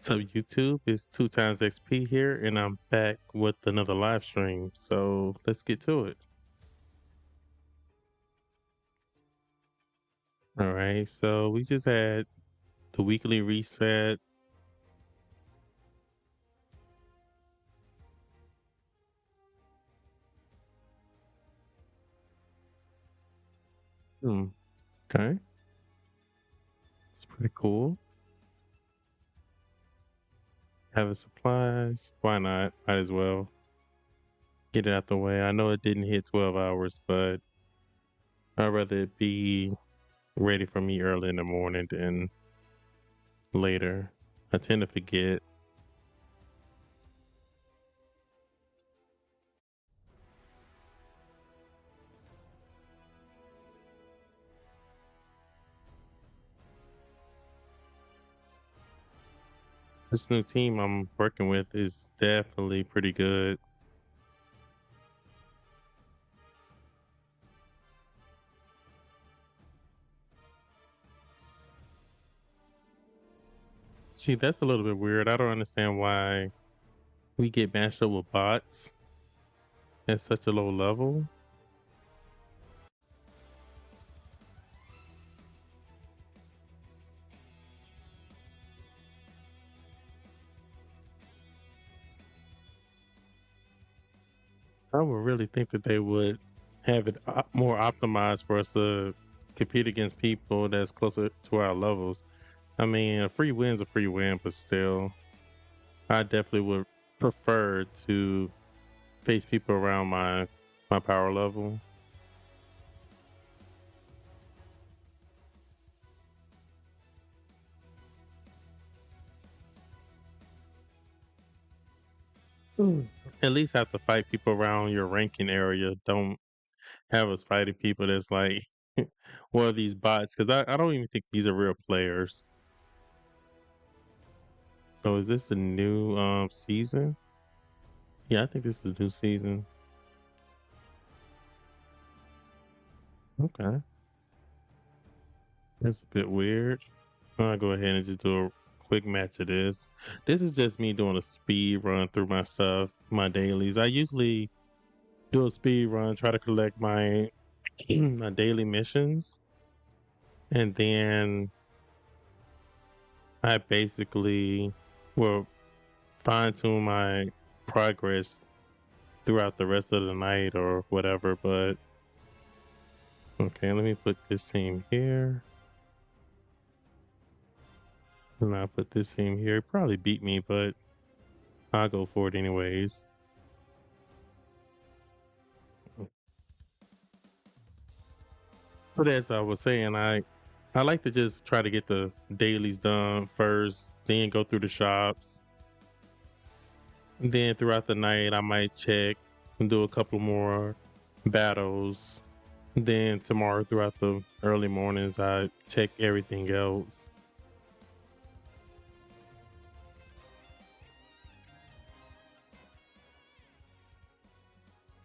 So YouTube is 2 times XP here, and I'm back with another live stream. So let's get to it. All right. So we just had the weekly reset. Hmm. Okay. It's pretty cool. Having supplies. Why not? Might as well get it out the way. I know it didn't hit 12 hours, but I'd rather it be ready for me early in the morning than later. I tend to forget. This new team I'm working with is definitely pretty good. See, that's a little bit weird. I don't understand why we get matched up with bots at such a low level. I would really think that they would have it more optimized for us to compete against people that's closer to our levels. I mean, a free win's a free win, but still, I definitely would prefer to face people around my power level. At least have to fight people around your ranking area. Don't have us fighting people that's like, what are these bots? Because I don't even think these are real players. So is this a new season? Yeah, I think this is a new season. Okay. That's a bit weird. I'll go ahead and just do a quick match of this. This is just me doing a speed run through my stuff, my dailies. I usually do a speed run, try to collect my my daily missions, and then I basically will fine tune my progress throughout the rest of the night or whatever. But okay, let me put this team here. And I'll put this team here. Probably beat me, but I'll go for it anyways. But as I was saying, I like to just try to get the dailies done first, then go through the shops. Then throughout the night, I might check and do a couple more battles. Then tomorrow, throughout the early mornings, I check everything else.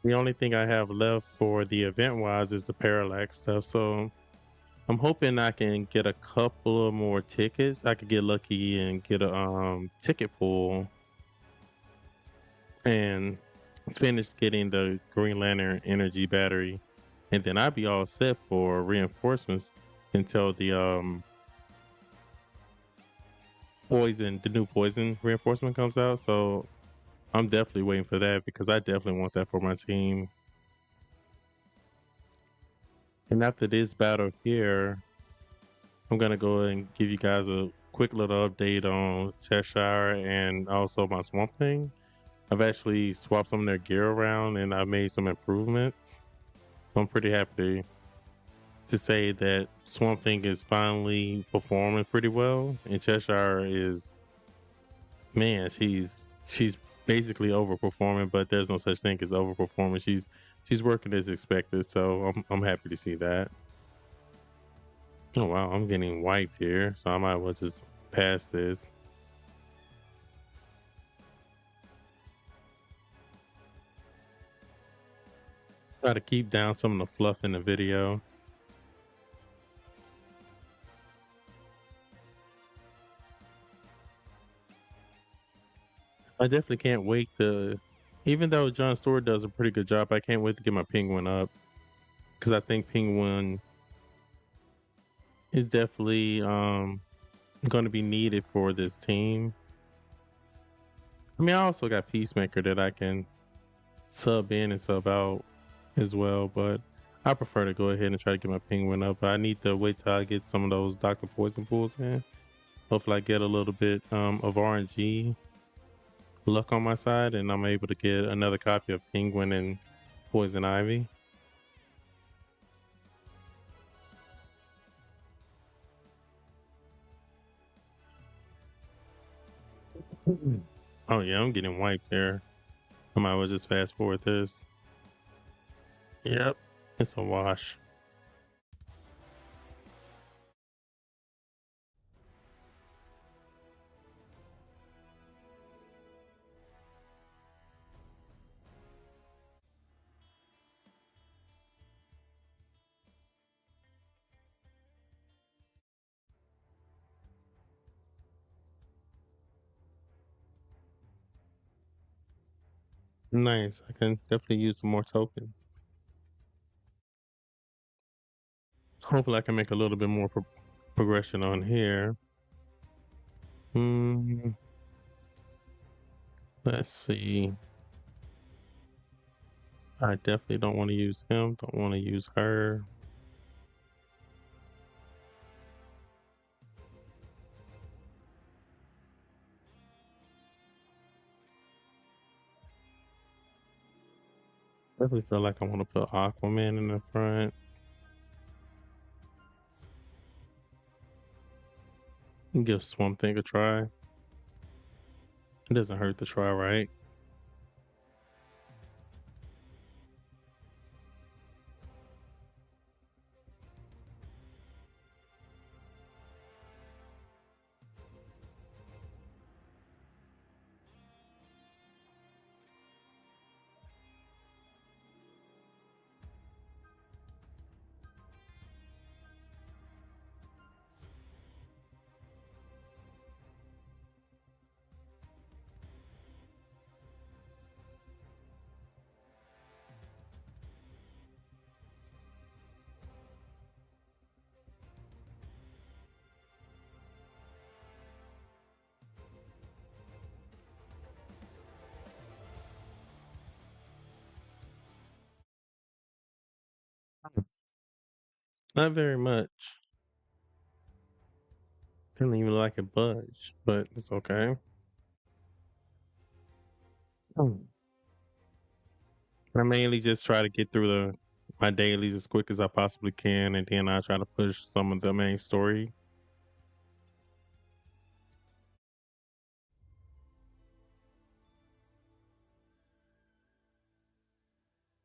The only thing I have left for the event wise is the parallax stuff. So I'm hoping I can get a couple of more tickets. I could get lucky and get a ticket pool and finish getting the Green Lantern energy battery, and then I'd be all set for reinforcements until the the new poison reinforcement comes out. So I'm definitely waiting for that because I definitely want that for my team. And after this battle here, I'm gonna go and give you guys a quick little update on Cheshire and also my Swamp Thing. I've actually swapped some of their gear around and I made some improvements. So I'm pretty happy to say that Swamp Thing is finally performing pretty well. And Cheshire is, man, she's basically overperforming, but there's no such thing as overperforming. She's working as expected, so I'm happy to see that. Oh wow, I'm getting wiped here, so I might as well just pass this. Try to keep down some of the fluff in the video. I definitely can't wait to, even though John Stewart does a pretty good job, I can't wait to get my penguin up because I think penguin is definitely going to be needed for this team. I mean, I also got Peacemaker that I can sub in and sub out as well, but I prefer to go ahead and try to get my penguin up. But I need to wait till I get some of those Dr. Poison pools in. Hopefully, I get a little bit of RNG luck on my side, and I'm able to get another copy of Penguin and Poison Ivy. Oh yeah, I'm getting wiped there. I might as well just fast forward this. Yep, it's a wash. Nice. I can definitely use some more tokens. Hopefully, I can make a little bit more progression on here. Hmm. Let's see. I definitely don't want to use him. Don't want to use her. Definitely feel like I want to put Aquaman in the front. And give Swamp Thing a try. It doesn't hurt to try, right? Not very much. Didn't even like it budge, but it's okay. Hmm. I mainly just try to get through my dailies as quick as I possibly can, and then I try to push some of the main story.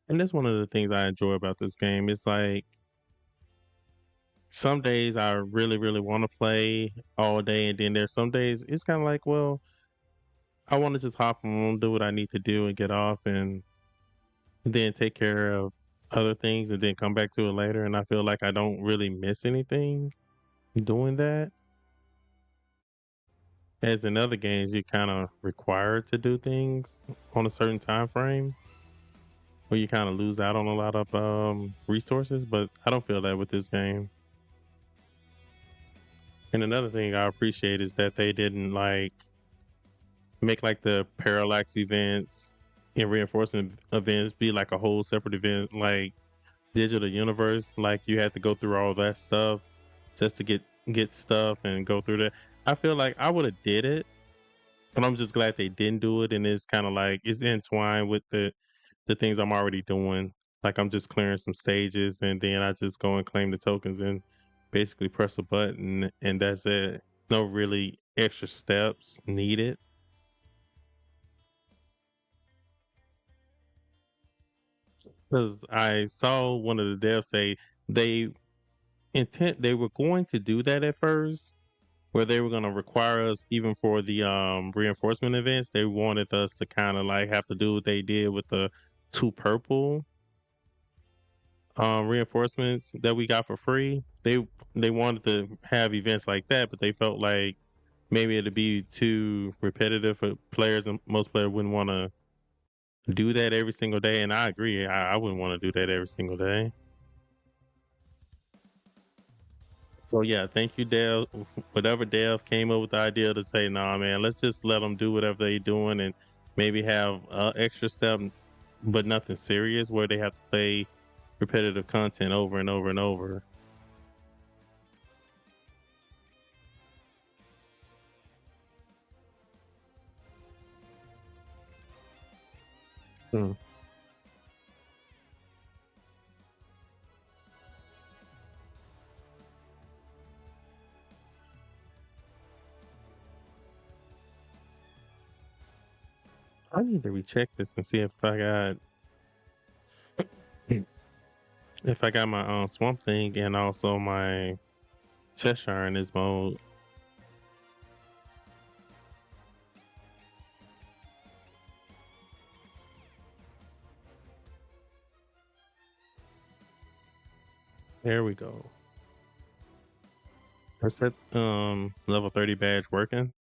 And that's one of the things I enjoy about this game. It's like some days I really, really want to play all day, and then there's some days it's kind of like, well, I want to just hop on, do what I need to do, and get off, and then take care of other things, and then come back to it later. And I feel like I don't really miss anything doing that. As in other games, you're kind of required to do things on a certain time frame, or you kind of lose out on a lot of resources. But I don't feel that with this game. And another thing I appreciate is that they didn't like make like the parallax events and reinforcement events be like a whole separate event, like digital universe. Like you had to go through all that stuff just to get stuff and go through that. I feel like I would have did it, but I'm just glad they didn't do it. And it's kind of like it's entwined with the things I'm already doing. Like I'm just clearing some stages, and then I just go and claim the tokens and basically press a button, and that's it. No really extra steps needed. Because I saw one of the devs say they they were going to do that at first, where they were going to require us even for the reinforcement events. They wanted us to kind of like have to do what they did with the two purple reinforcements that we got for free. They wanted to have events like that, but they felt like maybe it'd be too repetitive for players, and most players wouldn't want to do that every single day. And I agree, I wouldn't want to do that every single day. So yeah, thank you, Dale. Whatever Dale came up with the idea to say, "Nah, man, let's just let them do whatever they doing, and maybe have extra step, but nothing serious where they have to play repetitive content over and over and over." Hmm. I need to recheck this and see if I got my Swamp Thing and also my Cheshire in this mode. There we go. Is that level 30 badge working?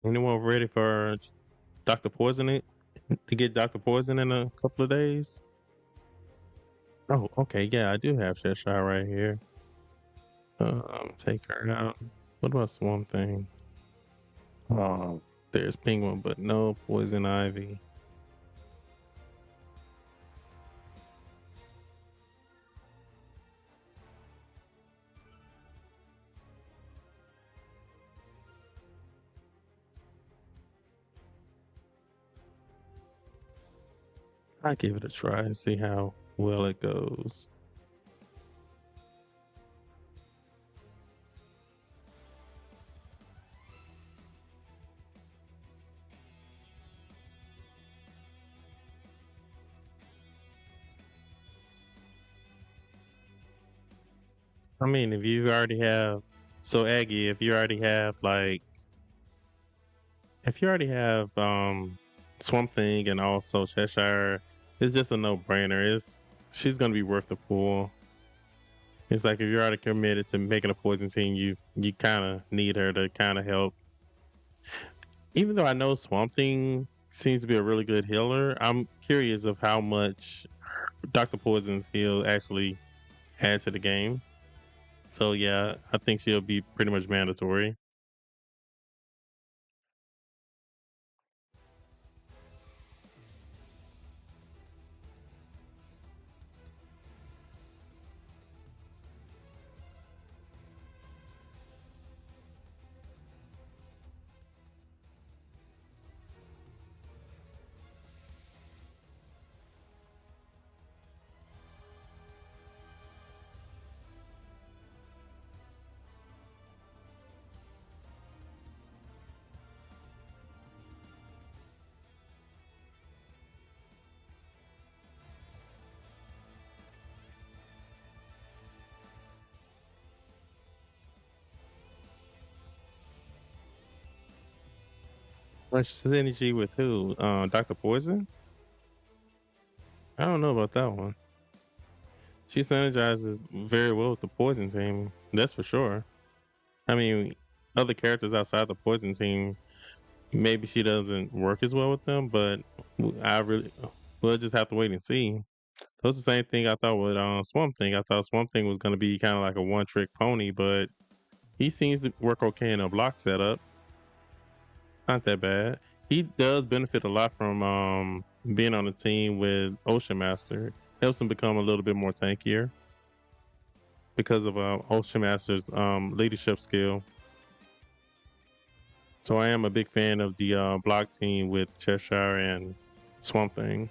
Anyone ready for Dr. Poison it? To get Dr. Poison in a couple of days? Oh, okay, yeah, I do have Cheshire right here. Take her out. What about Swamp Thing? Oh, there's Penguin, but no Poison Ivy. I give it a try and see how well it goes. I mean, if you already have, so Aggie, if you already have Swamp Thing and also Cheshire, it's just a no brainer. She's gonna be worth the pool. It's like if you're already committed to making a poison team, you kind of need her to kind of help. Even though I know Swamp Thing seems to be a really good healer, I'm curious of how much Dr. Poison's heal actually add to the game. So yeah, I think she'll be pretty much mandatory. Much synergy with who? Dr. Poison? I don't know about that one. She synergizes very well with the Poison team. That's for sure. I mean, other characters outside the Poison team, maybe she doesn't work as well with them, but I really, we'll just have to wait and see. That's the same thing I thought with Swamp Thing. I thought Swamp Thing was going to be kind of like a one trick pony, but he seems to work okay in a block setup. Not that bad. He does benefit a lot from being on a team with Ocean Master. Helps him become a little bit more tankier because of Ocean Master's leadership skill. So I am a big fan of the block team with Cheshire and Swamp Thing.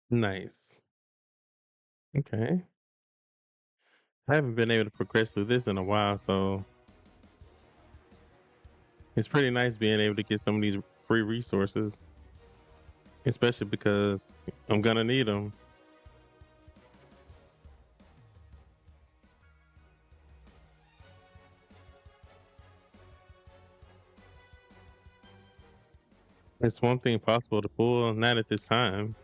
Nice. Okay. I haven't been able to progress through this in a while, so it's pretty nice being able to get some of these free resources, especially because I'm gonna need them. It's one thing possible to pull, not at this time.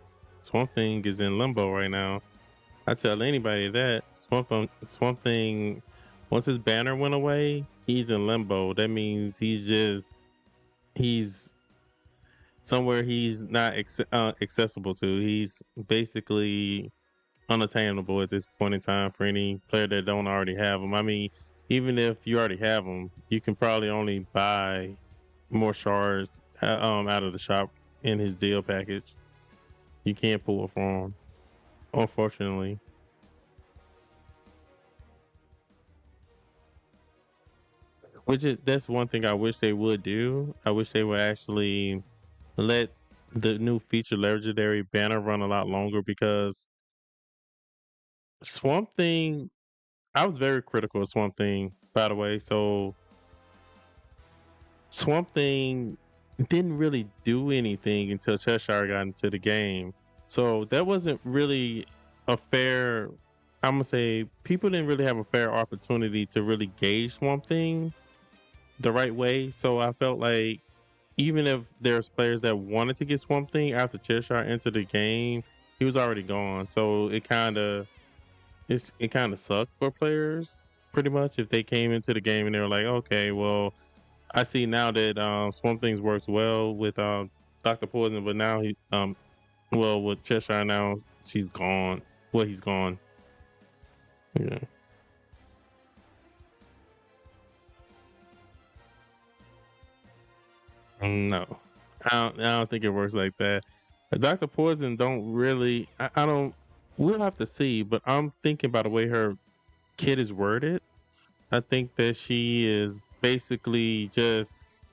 Swamp Thing is in limbo right now. I tell anybody that Swamp Thing, once his banner went away, he's in limbo. That means he's somewhere he's not accessible to. He's basically unattainable at this point in time for any player that don't already have him. I mean, even if you already have him, you can probably only buy more shards out of the shop in his deal package. You can't pull it from him, unfortunately. That's one thing I wish they would do. I wish they would actually let the new feature legendary banner run a lot longer because Swamp Thing. I was very critical of Swamp Thing, by the way. So Swamp Thing didn't really do anything until Cheshire got into the game. So that wasn't really a fair. I'm gonna say people didn't really have a fair opportunity to really gauge Swamp Thing the right way. So I felt like even if there's players that wanted to get Swamp Thing after Cheshire entered the game, he was already gone. So it kind of sucked for players pretty much if they came into the game and they were like, okay, well, I see now that Swamp Things works well with Dr. Poison, but now well, with Cheshire now she's gone. Well, he's gone. Yeah, no, I don't think it works like that. Dr. Poison don't really. I don't. We'll have to see, but I'm thinking by the way her kid is worded. I think that she is basically just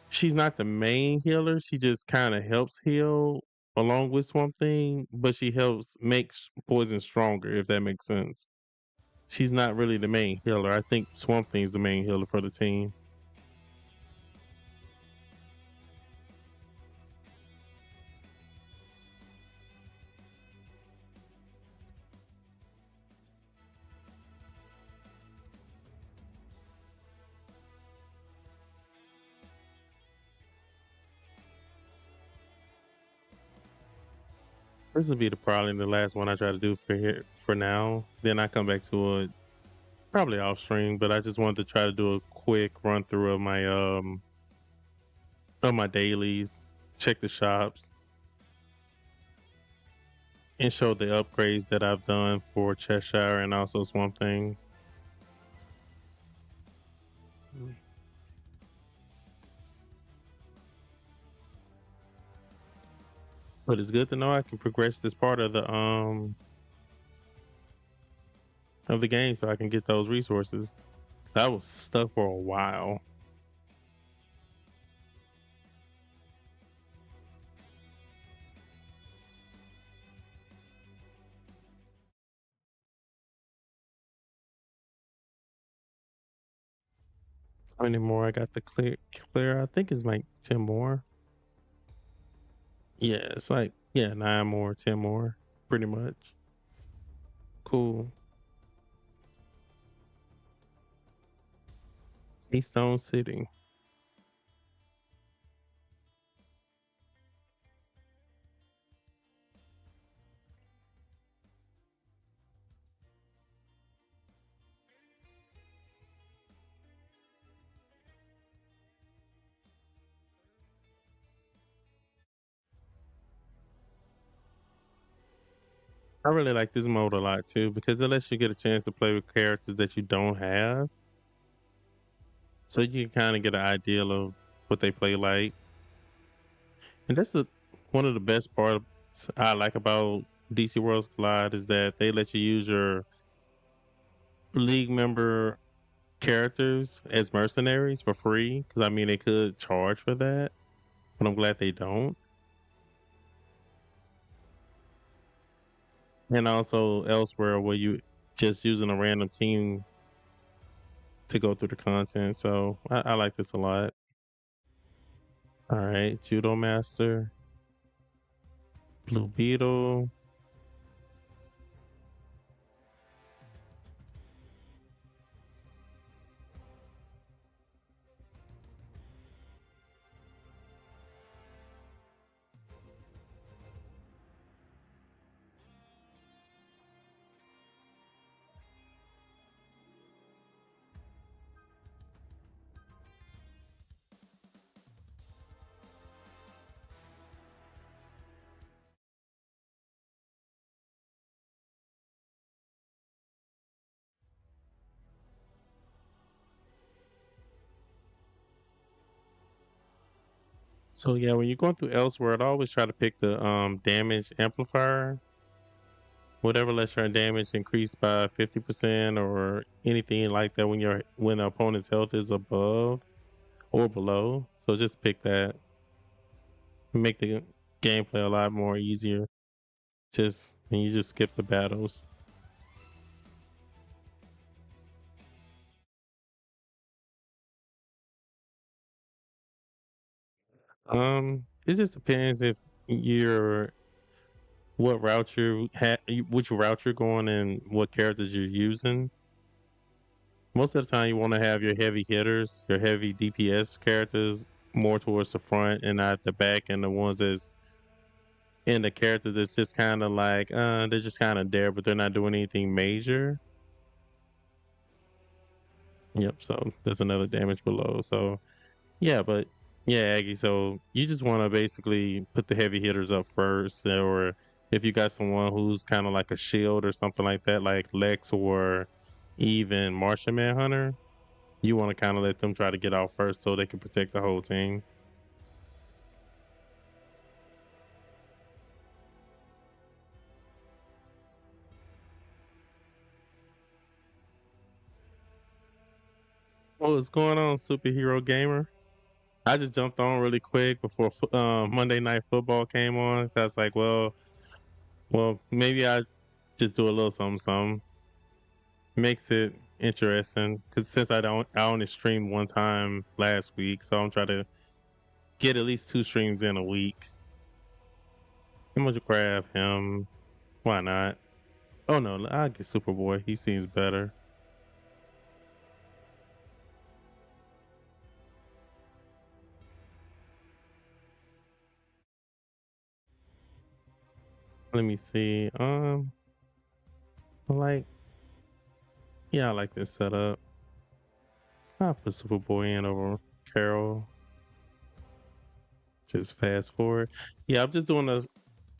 she's not the main healer. She just kind of helps heal along with Swamp Thing, but she helps make Poison stronger, if that makes sense. She's not really the main healer. I think Swamp Thing's the main healer for the team. This will be probably the last one I try to do for here for now. Then I come back to it probably off stream, but I just wanted to try to do a quick run through of my dailies, check the shops, and show the upgrades that I've done for Cheshire and also Swamp Thing. But it's good to know I can progress this part of the game so I can get those resources. I was stuck for a while. How many more I got to clear? I think it's like 10 more. Yeah, it's like yeah, 9 more, 10 more, pretty much. Cool. Keystone City. I really like this mode a lot too because it lets you get a chance to play with characters that you don't have. So you can kind of get an idea of what they play like. And one of the best parts I like about DC Worlds Collide is that they let you use your league member characters as mercenaries for free. Because I mean, they could charge for that, but I'm glad they don't. and also elsewhere where you just using a random team to go through the content. So I like this a lot. All right, Judo Master, Blue Beetle. So yeah, when you're going through elsewhere, I'd always try to pick the damage amplifier. Whatever lets your damage increase by 50% or anything like that when the opponent's health is above or below. So just pick that. Make the gameplay a lot more easier. And you just skip the battles. It just depends if you're what route which route you're going and what characters you're using. Most of the time, you want to have your heavy hitters, your heavy DPS characters more towards the front and not the back, and the ones that's in the characters that's just kind of like they're just kind of there, but they're not doing anything major. Yep. So there's another damage below. So yeah, but yeah, Aggie. So you just want to basically put the heavy hitters up first, or if you got someone who's kind of like a shield or something like that, like Lex or even Martian Manhunter, you want to kind of let them try to get out first so they can protect the whole team. What's going on, superhero gamer? I just jumped on really quick before Monday Night Football came on. I was like, well, maybe I just do a little something, something. Makes it interesting because since I only streamed one time last week, so I'm trying to get at least 2 streams in a week. I'm gonna grab him. Why not? Oh no, I'll get Superboy. He seems better. Let me see. I like, yeah, I like this setup. I'll put Superboy in over Carol. Just fast forward. Yeah, I'm just doing a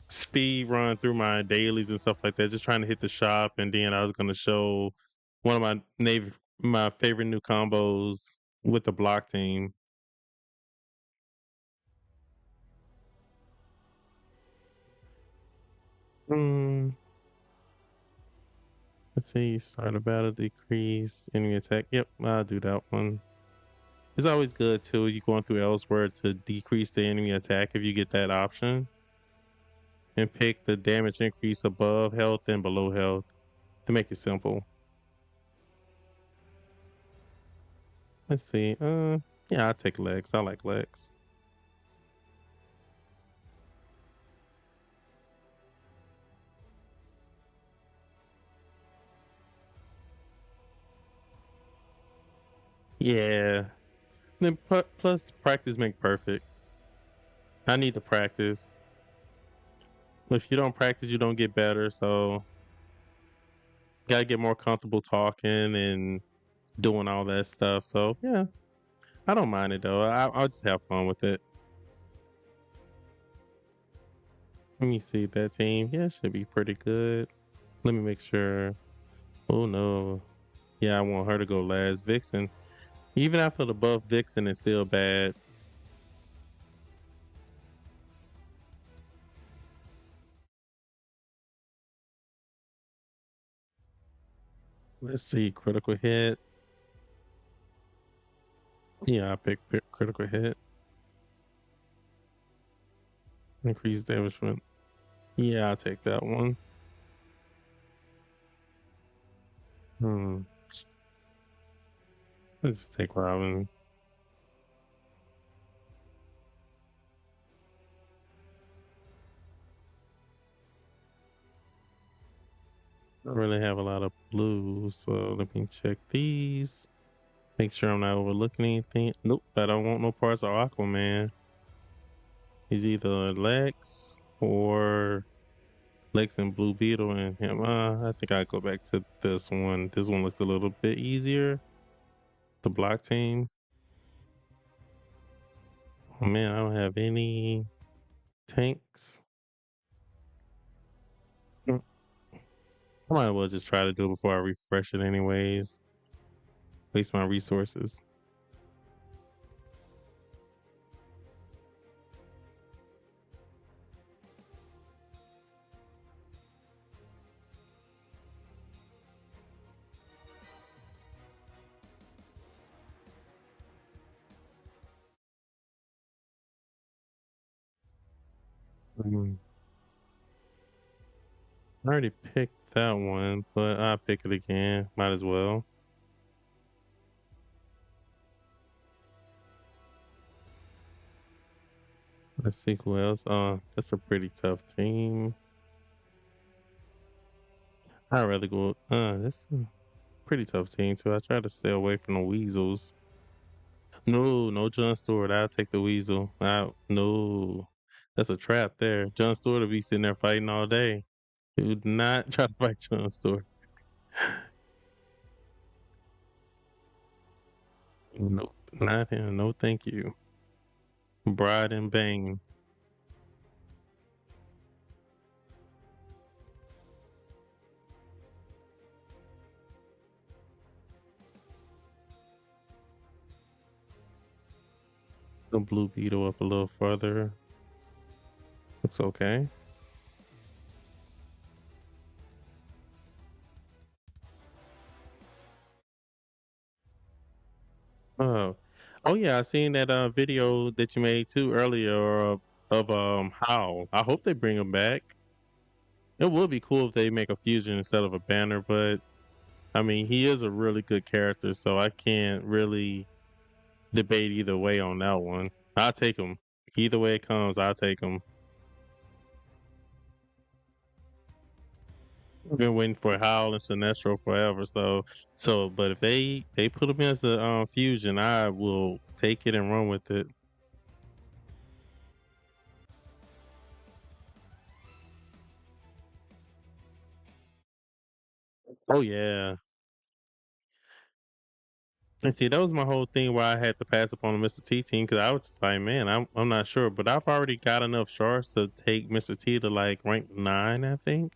speed run through my dailies and stuff like that. Just trying to hit the shop, and then I was gonna show one of my favorite new combos with the block team. Hmm. Let's see. Start a battle, decrease enemy attack. Yep, I'll do that one. It's always good too. You going through elsewhere to decrease the enemy attack if you get that option, and pick the damage increase above health and below health to make it simple. Let's see. Yeah, I'll take Lex. I like Lex. Yeah. Then plus practice make perfect. I need to practice. If you don't practice, you don't get better. So gotta get more comfortable talking and doing all that stuff. So yeah, I don't mind it though. I'll just have fun with it. Let me see that team. Yeah, it should be pretty good. Let me make sure. Oh no. Yeah, I want her to go last. Vixen. Even after the buff, Vixen is still bad. Let's see. Critical hit. Yeah, I picked critical hit. Increase damage from. Yeah, I'll take that one. Hmm. Let's take Robin. I don't really have a lot of blues, so let me check these. Make sure I'm not overlooking anything. Nope, I don't want no parts of Aquaman. He's either Lex or Lex and Blue Beetle and him. I think I go back to this one. This one looks a little bit easier. The block team. Oh man, I don't have any tanks. Mm, I might as well just try to do it before I refresh it anyways. Waste my resources. Mm, I already picked that one, but I'll pick it again. Might as well. Let's see who else. That's a pretty tough team. I'd rather go. That's a pretty tough team too. I try to stay away from the weasels. No, no John Stewart. I'll take the weasel. No, that's a trap there. John Stewart will be sitting there fighting all day. He would not try to fight John Stewart. No, not him. No, thank you. Bride and Bane. The Blue Beetle up a little further. Looks okay. Oh, oh yeah, I seen that video that you made too earlier of Howl. I hope they bring him back. It would be cool if they make a fusion instead of a banner, but I mean he is a really good character, so I can't really debate either way on that one. I'll take him. Either way it comes, I'll take him. I've been waiting for Howl and Sinestro forever, so but if they put him as a fusion, I will take it and run with it. Oh yeah. And see, that was my whole thing why I had to pass up on the Mr. T team because I was just like, man, I'm not sure, but I've already got enough shards to take Mr. T to like rank 9, I think.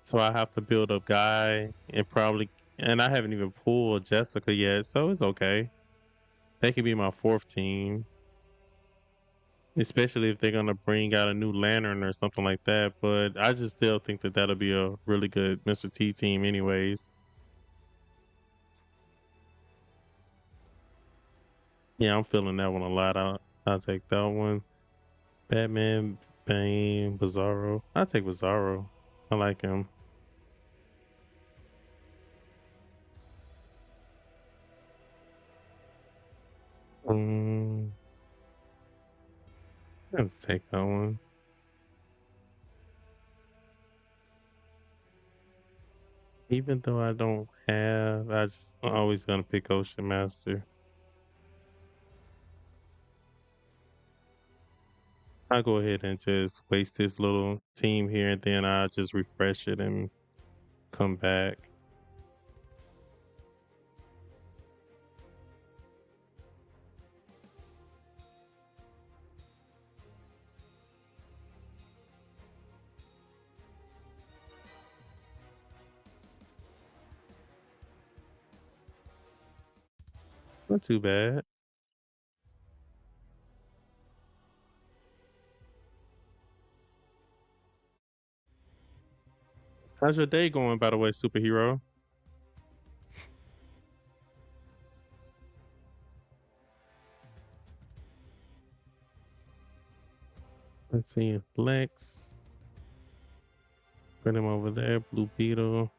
So I have to build up Guy and probably, and I haven't even pulled Jessica yet, so it's okay. They could be my 4th team, especially if they're gonna bring out a new Lantern or something like that. But I just still think that that'll be a really good Mr. T team, anyways. Yeah, I'm feeling that one a lot. I'll take that one. Batman, Bane, Bizarro. I take Bizarro. I like him. Mm, let's take that one. Even though I don't have, I'm always gonna pick Ocean Master. I'll go ahead and just waste this little team here, and then I'll just refresh it and come back. Not too bad. How's your day going, by the way, superhero? Let's see. Lex. Put him over there. Blue Beetle.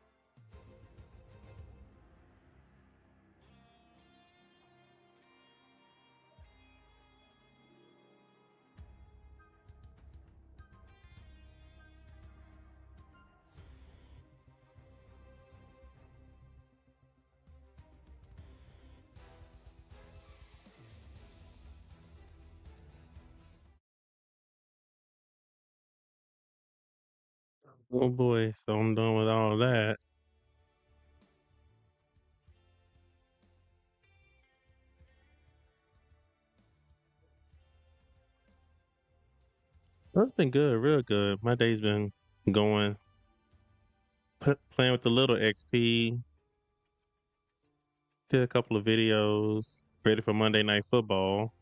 Oh boy, so I'm done with all that. That's been good, real good. My day's been going, playing with the little XP, did a couple of videos, ready for Monday Night Football.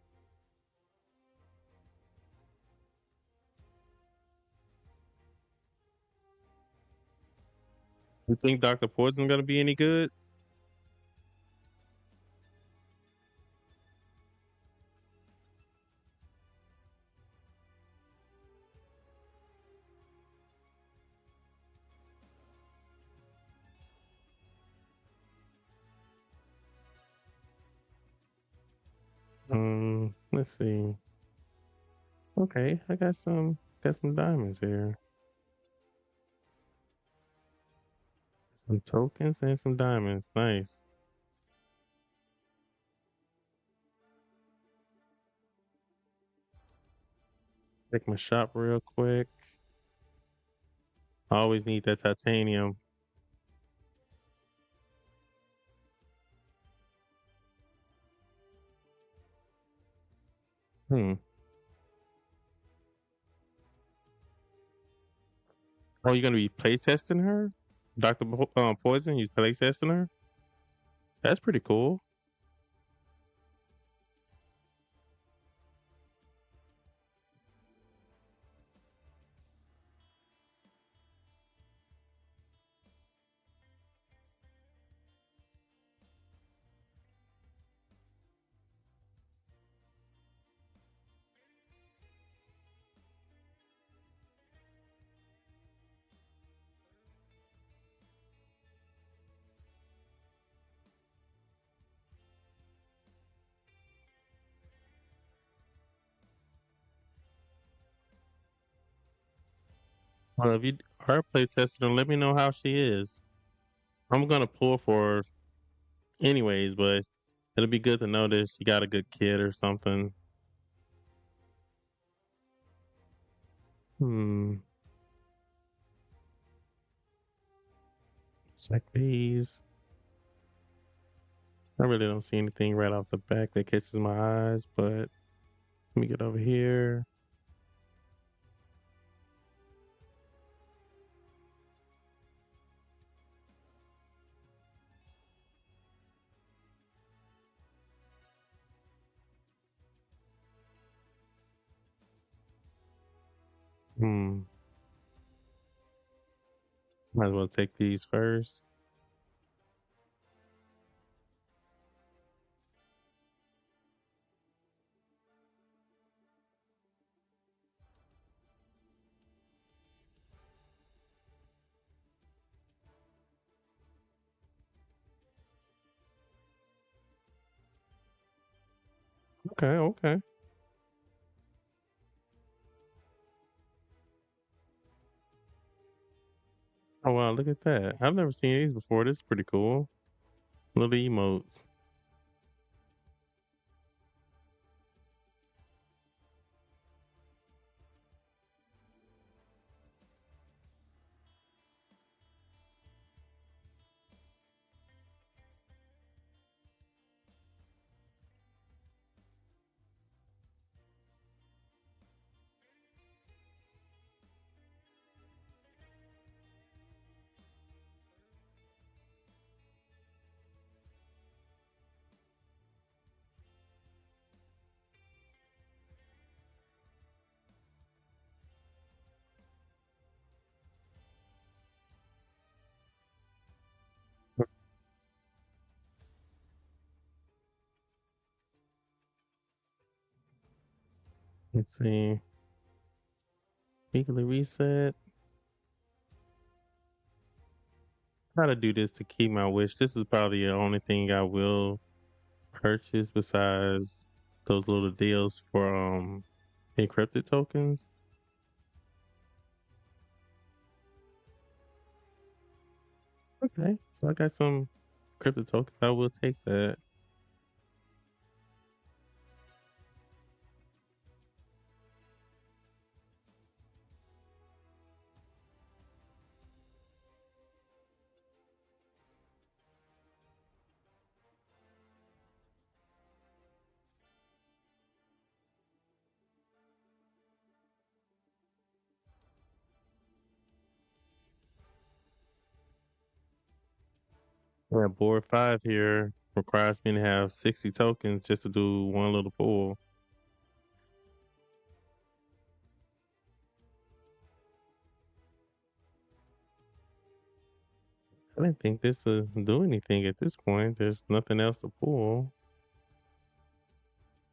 You think Dr. Poison gonna be any good? Let's see. Okay, I got some diamonds here. Some tokens and some diamonds. Nice. Check my shop real quick. I always need that titanium. Hmm. Oh, you're gonna be play testing her? Dr. Poison, you play testing her? That's pretty cool. Well, if you are play testing her, let me know how she is. I'm gonna pull for her anyways, but it'll be good to know that she got a good kid or something. Hmm. Check these. I really don't see anything right off the back that catches my eyes, but let me get over here. Hmm. Might as well take these first. Okay, okay. Oh wow, look at that. I've never seen these before. This is pretty cool. Little emotes. Let's see. Weekly reset. Try to do this to keep my wish. This is probably the only thing I will purchase besides those little deals for encrypted tokens. Okay, so I got some crypto tokens. I will take that. And board 5 here requires me to have 60 tokens just to do one little pull. I didn't think this would do anything at this point. There's nothing else to pull.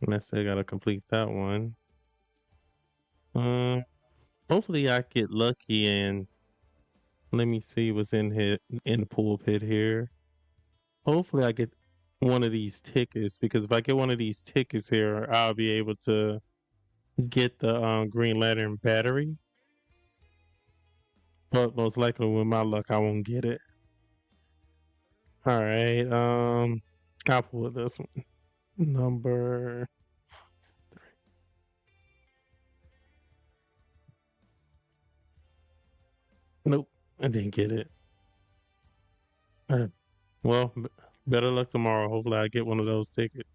Unless I gotta complete that one. Um, hopefully I get lucky and let me see what's in here in the pool pit here. Hopefully I get one of these tickets because if I get one of these tickets here, I'll be able to get the Green Lantern battery. But most likely with my luck I won't get it. All right, I'll pull this one. Number nope, I didn't get it. Uh, well, better luck tomorrow. Hopefully I get one of those tickets.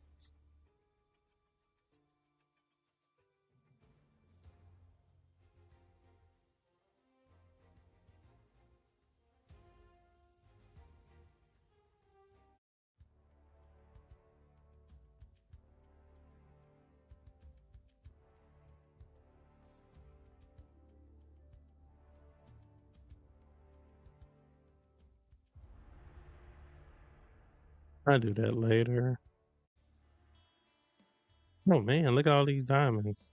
I'll do that later. Oh man, look at all these diamonds.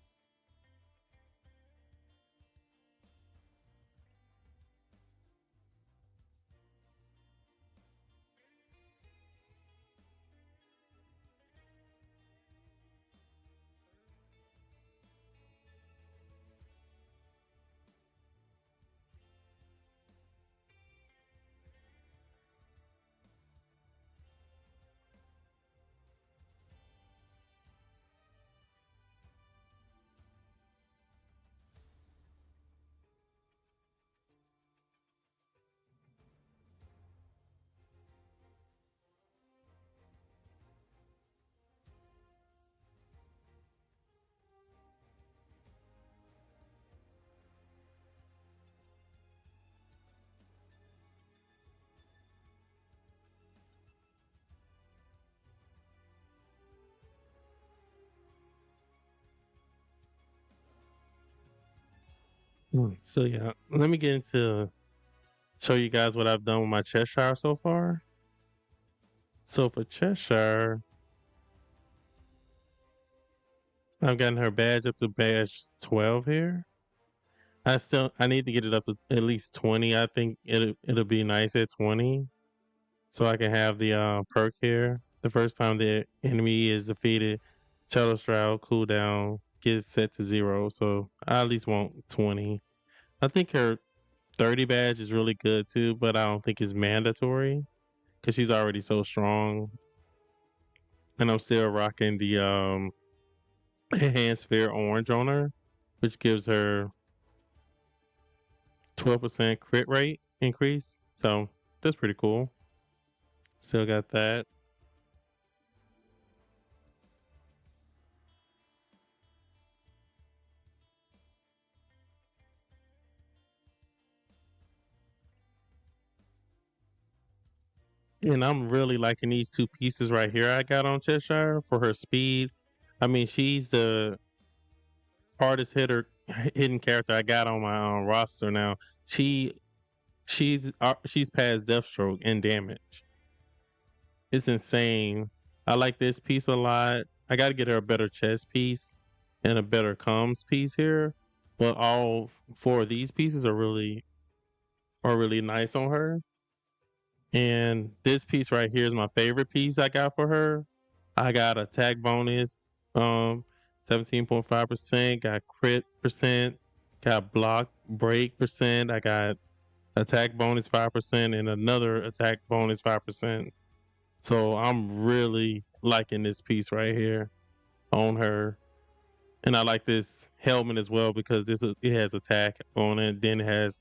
So yeah, let me get into show you guys what I've done with my Cheshire so far. So for Cheshire, I've gotten her badge up to badge 12 here. I need to get it up to at least 20. I think it'll be nice at 20. So I can have the perk here. The first time the enemy is defeated, Shadow Shroud cooldown gets set to 0. So I at least want 20. I think her 30 badge is really good too, but I don't think it's mandatory because she's already so strong. And I'm still rocking the enhanced sphere orange on her, which gives her 12% crit rate increase. So that's pretty cool. Still got that. And I'm really liking these two pieces right here I got on Cheshire for her speed. I mean, she's the hardest hidden character I got on my roster now. She she's past Deathstroke in damage. It's insane. I like this piece a lot. I got to get her a better chest piece and a better comms piece here. But all four of these pieces are really nice on her. And this piece right here is my favorite piece I got for her. I got attack bonus, 17.5%, got crit percent, got block break percent, I got attack bonus 5% and another attack bonus 5%. So I'm really liking this piece right here on her. And I like this helmet as well because it has attack on it. Then it has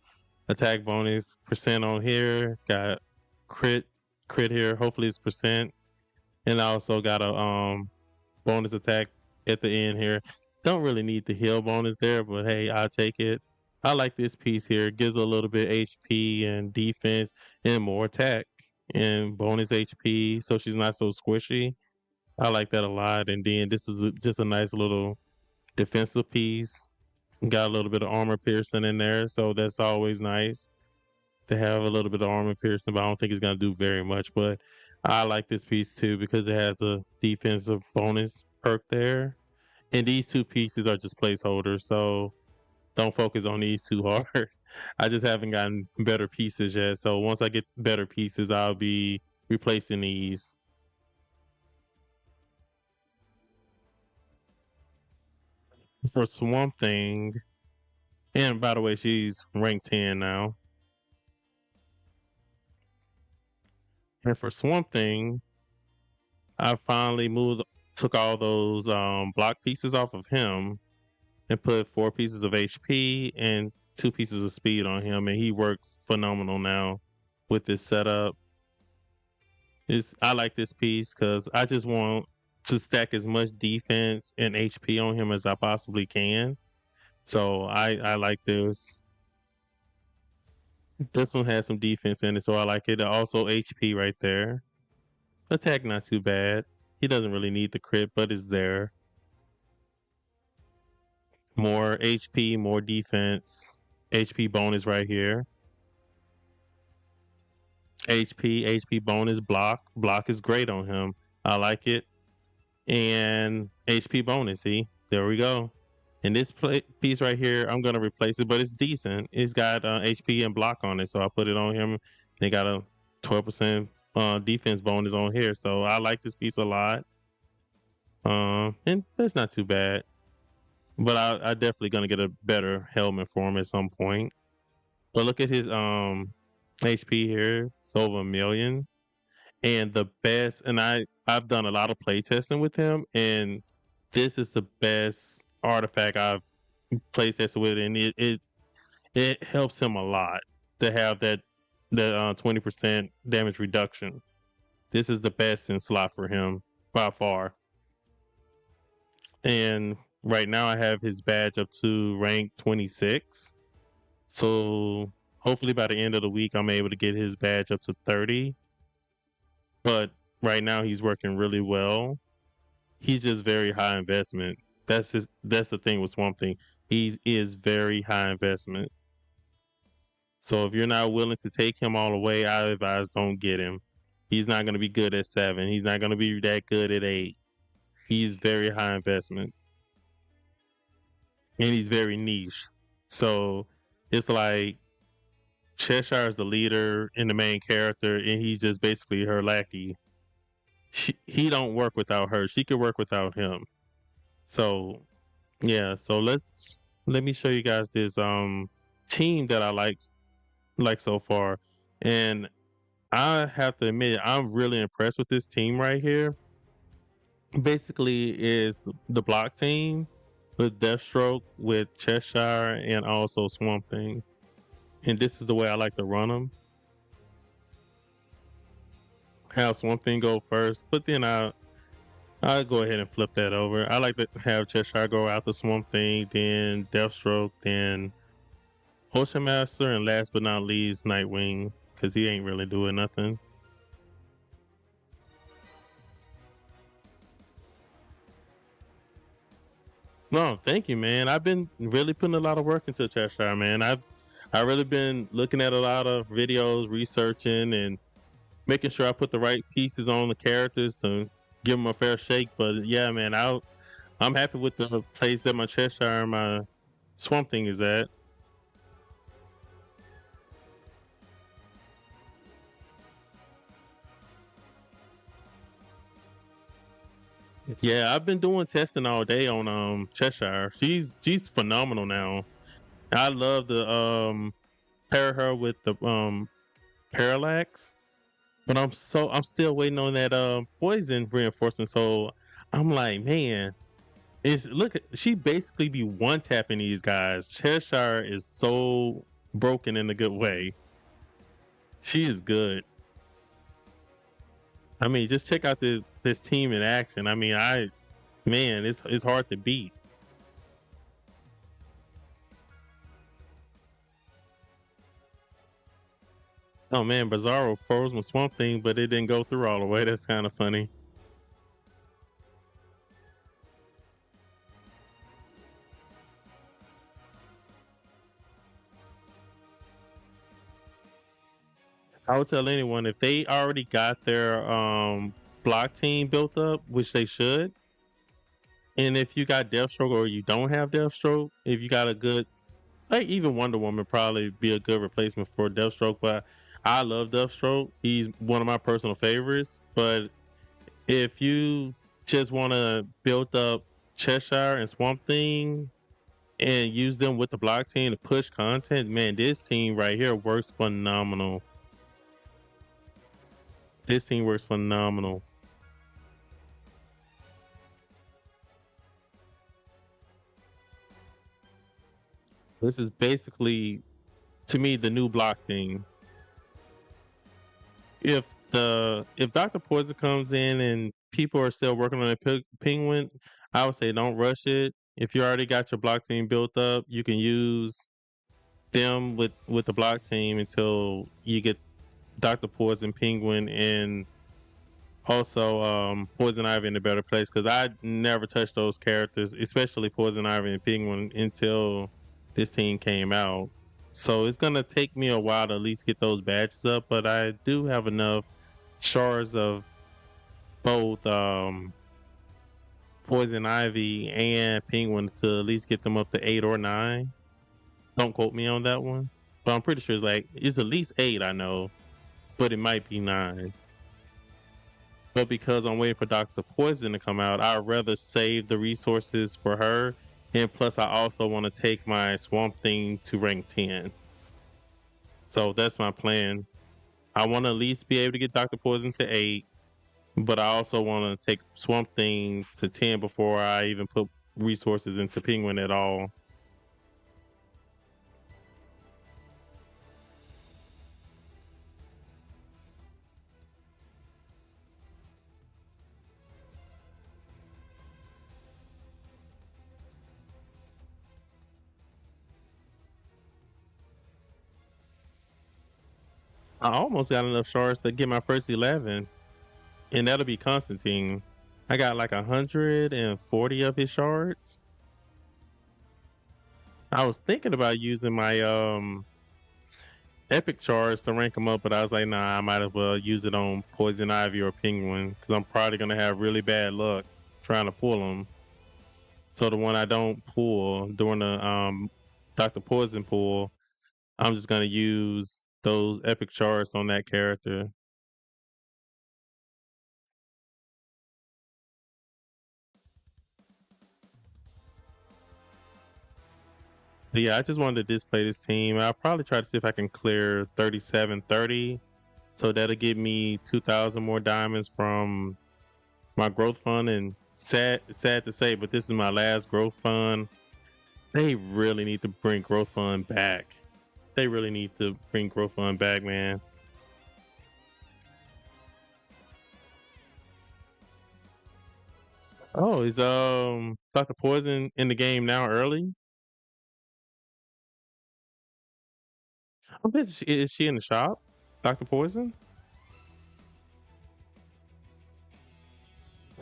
attack bonus percent on here. Got crit here. Hopefully it's percent. And I also got a bonus attack at the end here. Don't really need the heal bonus there, but hey, I'll take it. I like this piece here. It gives a little bit HP and defense and more attack. and bonus HP, so she's not so squishy. I like that a lot. And then this is just a nice little defensive piece. Got a little bit of armor piercing in there, so that's always nice to have a little bit of armor piercing, but I don't think it's gonna do very much. But I like this piece too because it has a defensive bonus perk there. And these two pieces are just placeholders, so don't focus on these too hard. I just haven't gotten better pieces yet. So once I get better pieces, I'll be replacing these. For Swamp Thing, and by the way, she's rank 10 now. And for Swamp Thing, I finally took all those block pieces off of him and put 4 pieces of HP and 2 pieces of speed on him, and he works phenomenal now with this setup. I like this piece because I just want to stack as much defense and HP on him as I possibly can. So I like this. This one has some defense in it, so I like it. Also HP right there. Attack not too bad. He doesn't really need the crit, but it's there. More HP, more defense. HP bonus right here. HP bonus block. Block is great on him. I like it. And HP bonus, see? There we go. And this piece right here, I'm going to replace it, but it's decent. It's got HP and block on it, so I put it on him. They got a 12% defense bonus on here, so I like this piece a lot. And that's not too bad. But I definitely going to get a better helmet for him at some point. But look at his HP here. It's over 1 million. And the best, and I've done a lot of play testing with him, and this is the best artifact I've play tested with, and it helps him a lot to have that 20% damage reduction. This is the best in slot for him by far. And right now I have his badge up to rank 26. So hopefully by the end of the week I'm able to get his badge up to 30. But right now he's working really well. He's just very high investment. That's the thing with Swamp Thing. He is very high investment. So if you're not willing to take him all the way, I advise don't get him. He's not going to be good at 7. He's not going to be that good at 8. He's very high investment. And he's very niche. So it's like Cheshire is the leader and the main character, and he's just basically her lackey. He don't work without her. She could work without him. So yeah, so let me show you guys this team that I like so far. And I have to admit I'm really impressed with this team right here. Basically is the block team with Deathstroke, with Cheshire, and also Swamp Thing. And this is the way I like to run them. Have Swamp Thing go first, but then I'll go ahead and flip that over. I like to have Cheshire go out the Swamp Thing, then Deathstroke, then Ocean Master, and last but not least, Nightwing, because he ain't really doing nothing. No, thank you, man. I've been really putting a lot of work into Cheshire, man. I really been looking at a lot of videos, researching, and making sure I put the right pieces on the characters to give them a fair shake. But yeah, man, I'm happy with the place that my Cheshire and my Swamp Thing is at. Yeah, I've been doing testing all day on Cheshire. She's phenomenal now. I love the pair her with the parallax, but I'm still waiting on that poison reinforcement. So I'm like, man, she basically be one tapping these guys. Cheshire is so broken in a good way. She is good. I mean, just check out this team in action. I mean, man, it's hard to beat. Oh man, Bizarro froze my Swamp Thing, but it didn't go through all the way. That's kind of funny. I would tell anyone if they already got their block team built up, which they should, and if you got Deathstroke or you don't have Deathstroke, if you got a good, like even Wonder Woman probably be a good replacement for Deathstroke. But I love Deathstroke. He's one of my personal favorites. But if you just want to build up Cheshire and Swamp Thing and use them with the block team to push content, man, this team right here works phenomenal. This team works phenomenal. This is basically, to me, the new block team. If Dr. Poison comes in and people are still working on a penguin, I would say don't rush it. If you already got your block team built up, you can use them with the block team until you get Dr. Poison, Penguin, and also Poison Ivy in a better place. Because I never touched those characters, especially Poison Ivy and Penguin, until this team came out. So it's gonna take me a while to at least get those badges up, but I do have enough shards of both Poison Ivy and Penguin to at least get them up to 8 or 9. Don't quote me on that one, but I'm pretty sure it's at least 8. I know, but it might be 9. But because I'm waiting for Dr. Poison to come out, I'd rather save the resources for her. And plus, I also want to take my Swamp Thing to rank 10. So that's my plan. I want to at least be able to get Dr. Poison to 8, but I also want to take Swamp Thing to 10 before I even put resources into Penguin at all. I almost got enough shards to get my first 11, and that'll be Constantine. I got like 140 of his shards. I was thinking about using my epic shards to rank them up, but I was like, nah, I might as well use it on Poison Ivy or Penguin because I'm probably gonna have really bad luck trying to pull them. So the one I don't pull during the Dr. Poison pull, I'm just gonna use those epic shards on that character. But yeah, I just wanted to display this team. I'll probably try to see if I can clear 3730. So that'll give me 2,000 more diamonds from my growth fund. And sad to say, but this is my last growth fund. They really need to bring growth fund back. They really need to bring growth fund back, man. Oh, is Dr. Poison in the game now early? Is she in the shop? Dr. Poison?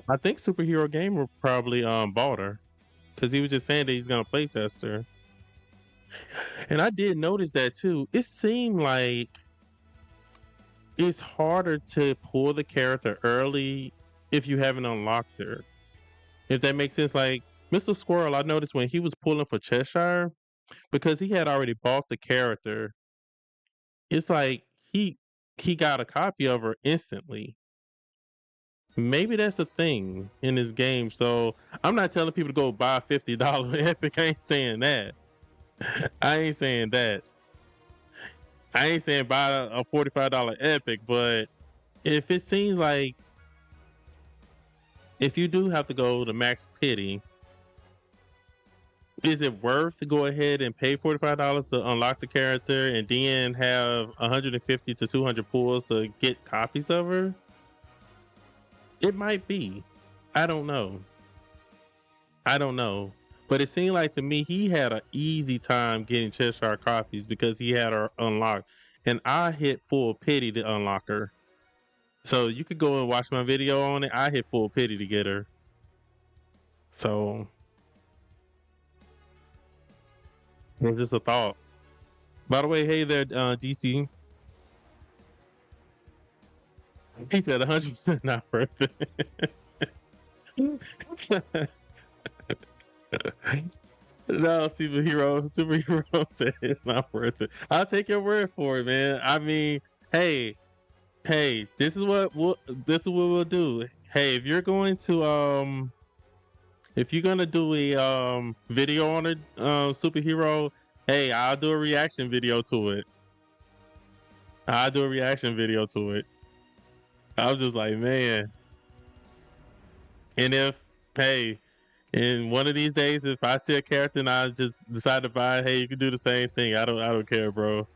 I think Superhero Gamer probably bought her because he was just saying that he's gonna play test her. And I did notice that too. It seemed like it's harder to pull the character early if you haven't unlocked her. If that makes sense. Like Mr. Squirrel, I noticed when he was pulling for Cheshire, because he had already bought the character, it's like he got a copy of her instantly. Maybe that's a thing in this game. So I'm not telling people to go buy $50 Epic. I ain't saying that. I ain't saying that. I ain't saying buy a $45 Epic, but if it seems like if you do have to go to max pity, is it worth to go ahead and pay $45 to unlock the character and then have 150 to 200 pulls to get copies of her? It might be. I don't know. I don't know. But it seemed like to me he had an easy time getting Cheshire copies because he had her unlocked. and I hit full pity to unlock her. So you could go and watch my video on it. I hit full pity to get her. So it's just a thought. By the way, hey there, DC. He said 100% not worth it. No, superhero said it's not worth it. I'll take your word for it, man. I mean, hey, this is what we'll do. Hey, if you're gonna do a video on a superhero, hey, I'll do a reaction video to it. I was just like, man. And hey, in one of these days, if I see a character and I just decide to buy it, hey, you can do the same thing. I don't care, bro.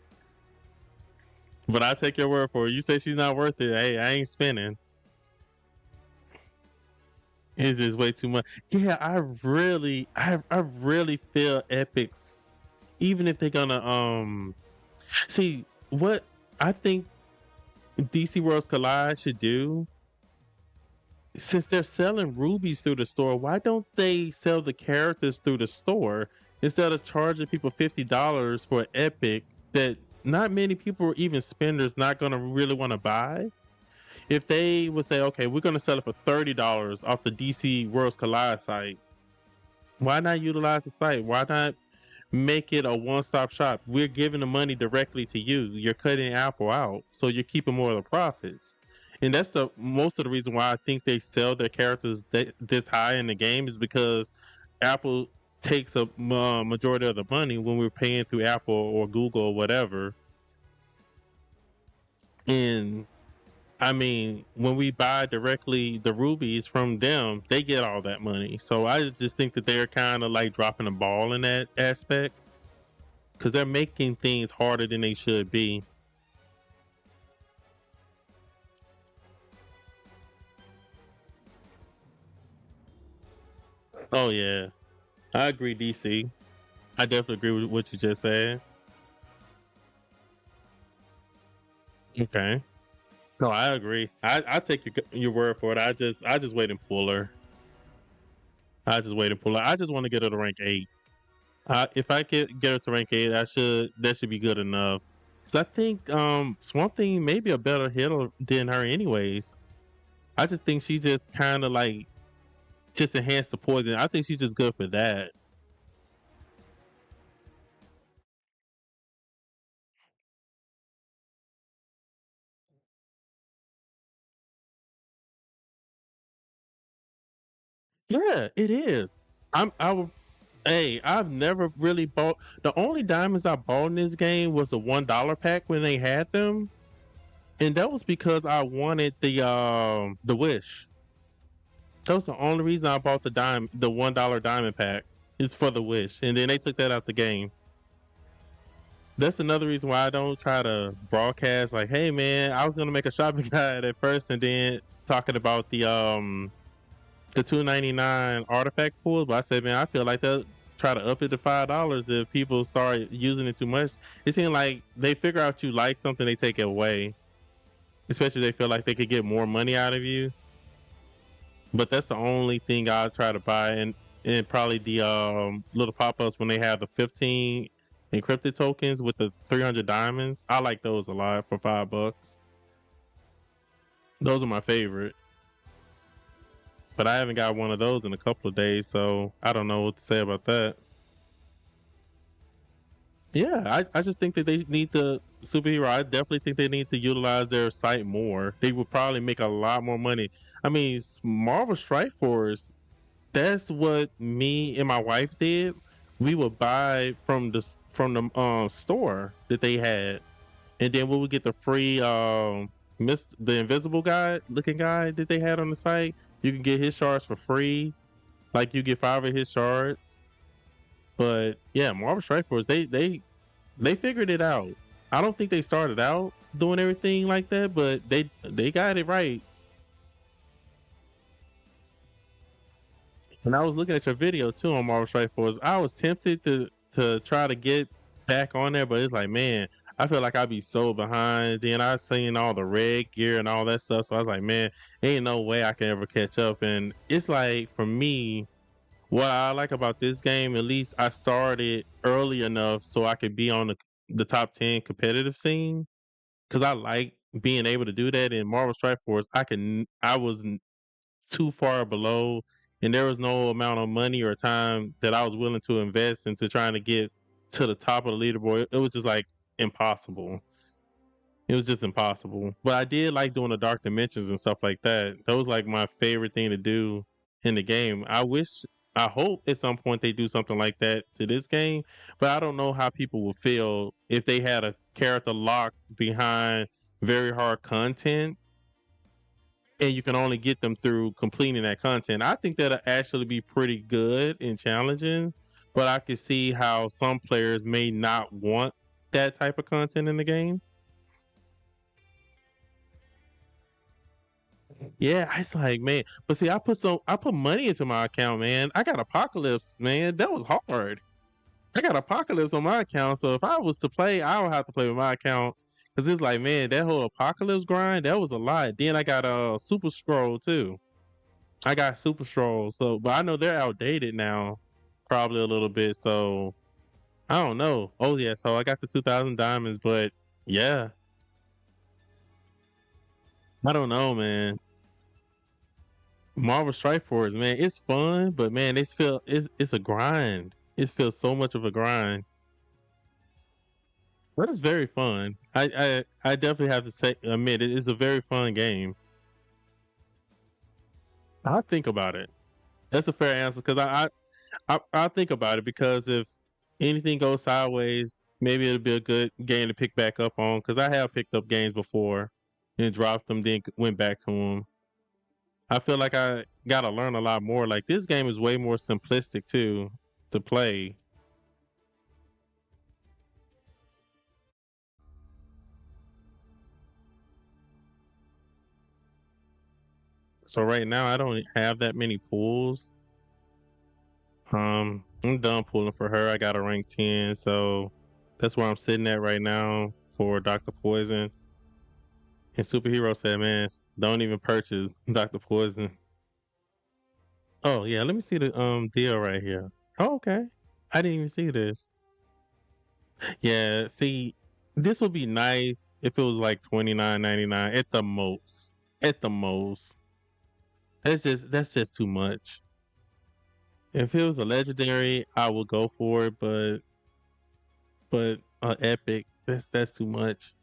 But I take your word for it. You say she's not worth it. Hey, I ain't spending. It's just way too much. Yeah, I really feel Epic's, even if they're gonna see what I think DC Worlds Collide should do. Since they're selling rubies through the store, why don't they sell the characters through the store instead of charging people $50 for Epic that not many people or even spenders not gonna really want to buy? If they would say, okay, we're gonna sell it for $30 off the DC Worlds Collide site, why not utilize the site? Why not make it a one-stop shop? We're giving the money directly to you. You're cutting Apple out, so you're keeping more of the profits. And that's the most of the reason why I think they sell their characters this high in the game, is because Apple takes a majority of the money when we're paying through Apple or Google or whatever. And I mean, when we buy directly the rubies from them, they get all that money. So I just think that they're kind of like dropping the ball in that aspect, because they're making things harder than they should be. Oh yeah, I agree, DC. I definitely agree with what you just said. Okay. No, I agree. I take your word for it. I just wait and pull her. I just wait and pull her. I just want to get her to rank 8. If I get her to rank 8, that should be good enough. Cause I think Swamp Thing may be a better hitter than her, anyways. I just think she just kind of like just enhanced the poison. I think she's just good for that. Yeah, it is. I would. Hey, I've never really bought. The only diamonds I bought in this game was the $1 pack when they had them, and that was because I wanted the wish. That was the only reason I bought the $1 diamond pack. Is for the wish, and then they took that out the game. That's another reason why I don't try to broadcast like, "Hey, man, I was gonna make a shopping guide at first, and then talking about the 299 artifact pools." But I said, man, I feel like they'll try to up it to $5 if people start using it too much. It seems like they figure out you like something, they take it away, especially if they feel like they could get more money out of you. But that's the only thing I'll try to buy, and probably the little pop-ups when they have the 15 encrypted tokens with the 300 diamonds. I like those a lot for $5. Those are my favorite. But I haven't got one of those in a couple of days, so I don't know what to say about that. Yeah, I just think that they need the superhero. I definitely think they need to utilize their site more. They would probably make a lot more money. I mean, Marvel Strike Force, that's what me and my wife did. We would buy from the store that they had, and then we would get the free the invisible guy looking guy that they had on the site. You can get his shards for free. Like you get 5 of his shards. But yeah, Marvel Strike Force, they figured it out. I don't think they started out doing everything like that, but they got it right. And I was looking at your video too on Marvel Strike Force. I was tempted to try to get back on there, but it's like, man, I feel like I'd be so behind. Then I seen all the red gear and all that stuff. So I was like, man, ain't no way I can ever catch up. And it's like for me, what I like about this game, at least I started early enough so I could be on the top 10 competitive scene. Cause I like being able to do that in Marvel Strike Force. I was too far below, and there was no amount of money or time that I was willing to invest into trying to get to the top of the leaderboard. It was just like impossible. It was just impossible. But I did like doing the dark dimensions and stuff like that. That was like my favorite thing to do in the game. I hope at some point they do something like that to this game, but I don't know how people would feel if they had a character locked behind very hard content and you can only get them through completing that content. I think that'll actually be pretty good and challenging, but I can see how some players may not want that type of content in the game. Yeah, it's like, man, but see, I put money into my account, man. I got Apocalypse, man. That was hard. I got Apocalypse on my account, so if I was to play, I would have to play with my account because it's like, man, that whole Apocalypse grind, that was a lot. Then I got a Super Scroll too. I got Super Scroll, so but I know they're outdated now, probably a little bit. So I don't know. Oh yeah, so I got the 2,000 diamonds, but yeah, I don't know, man. Marvel Strike Force, man, it's fun, but man, it's a grind. It feels so much of a grind. But it's very fun. I definitely have to say admit it is a very fun game. I think about it. That's a fair answer because I think about it because if anything goes sideways, maybe it'll be a good game to pick back up on because I have picked up games before and dropped them, then went back to them. I feel like I got to learn a lot more. Like this game is way more simplistic too to play. So right now I don't have that many pulls. I'm done pulling for her. I got a rank 10, so that's where I'm sitting at right now for Dr. Poison. And Superhero said, man, don't even purchase Dr. Poison. Oh yeah, let me see the deal right here. Oh, okay. I didn't even see this. Yeah, see, this would be nice if it was like 29.99 at the most. At the most. That's just too much. If it was a legendary, I would go for it, but epic, that's too much.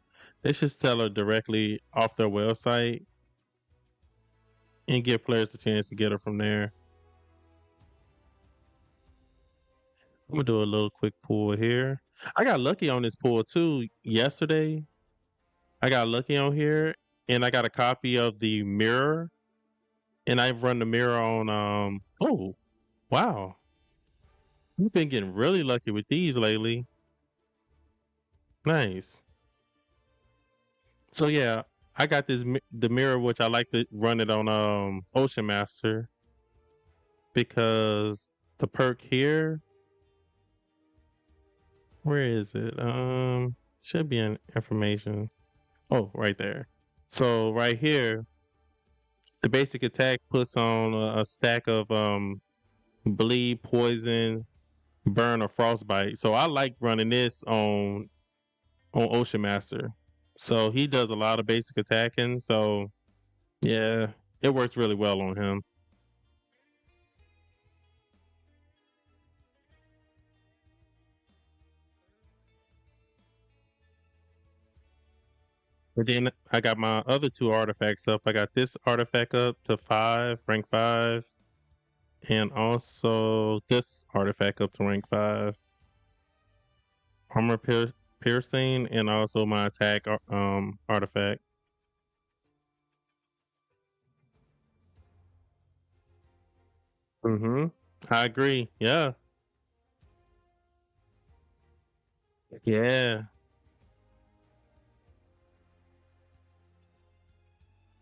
They should sell her directly off their website and give players a chance to get her from there. I'm gonna do a little quick pull here. I got lucky on this pull too yesterday. I got lucky on here and I got a copy of the mirror and I've run the mirror on oh wow. You've been getting really lucky with these lately. Nice. So yeah, I got the mirror which I like to run it on Ocean Master because the perk here, where is it? Should be in information. Oh, right there. So right here, the basic attack puts on a stack of bleed, poison, burn, or frostbite. So I like running this on Ocean Master. So he does a lot of basic attacking. So yeah, it works really well on him. And then I got my other two artifacts up. I got this artifact up to 5, rank 5, and also this artifact up to rank 5. Armor piercing, and also my attack artifact. Mm-hmm. I agree. Yeah. Yeah.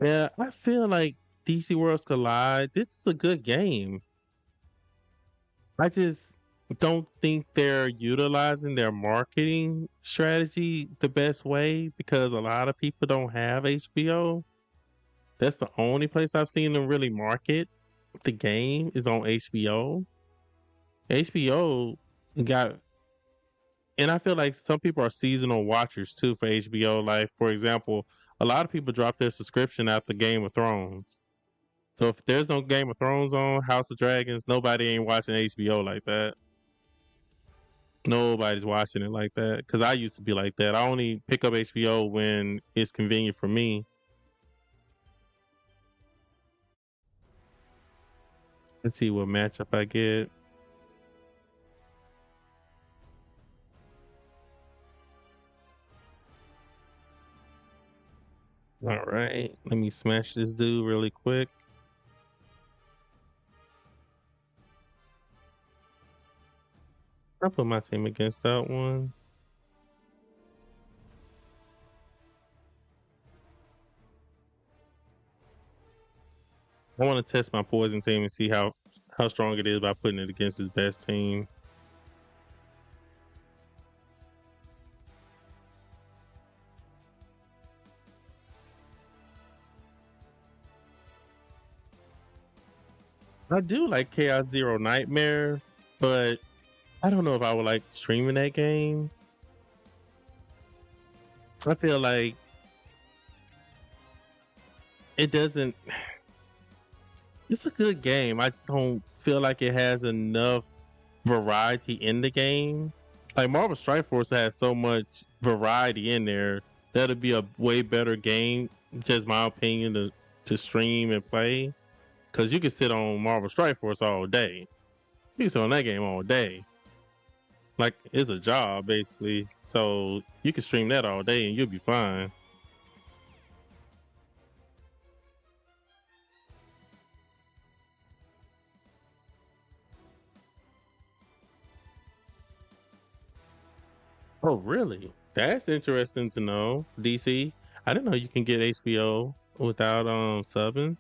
Yeah. I feel like DC Worlds Collide. This is a good game. I just don't think they're utilizing their marketing strategy the best way because a lot of people don't have HBO. That's the only place I've seen them really market the game is on HBO. HBO got, and I feel like some people are seasonal watchers too for HBO. Like, for example, a lot of people drop their subscription after Game of Thrones. So if there's no Game of Thrones on, House of Dragons, nobody ain't watching HBO like that. Nobody's watching it like that because I used to be like that. I only pick up HBO when it's convenient for me. Let's see what matchup I get. All right, let me smash this dude really quick. I'll put my team against that one. I want to test my poison team and see how strong it is by putting it against his best team. I do like Chaos Zero Nightmare, but I don't know if I would like streaming that game. I feel like it doesn't. It's a good game. I just don't feel like it has enough variety in the game. Like Marvel Strike Force has so much variety in there. That'd be a way better game, just my opinion, to stream and play. Cause you can sit on Marvel Strike Force all day. You can sit on that game all day. Like it's a job basically. So you can stream that all day and you'll be fine. Oh, really? That's interesting to know. DC. I didn't know you can get HBO without subbing.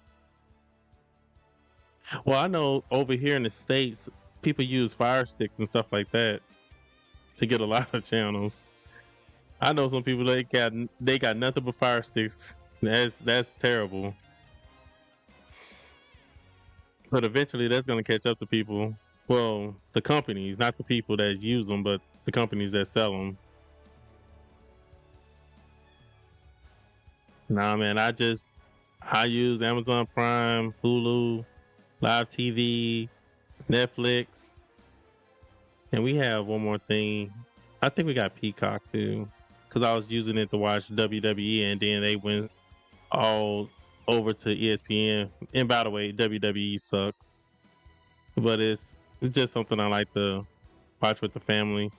Well, I know over here in the States, people use Fire Sticks and stuff like that to get a lot of channels. I know some people they got nothing but Fire Sticks. That's terrible. But eventually that's gonna catch up to people. Well, the companies, not the people that use them, but the companies that sell them. Nah, man, I use Amazon Prime, Hulu, Live TV, Netflix, and we have one more thing. I think we got Peacock too, because I was using it to watch WWE, and then they went all over to ESPN. And by the way, WWE sucks, but it's just something I like to watch with the family.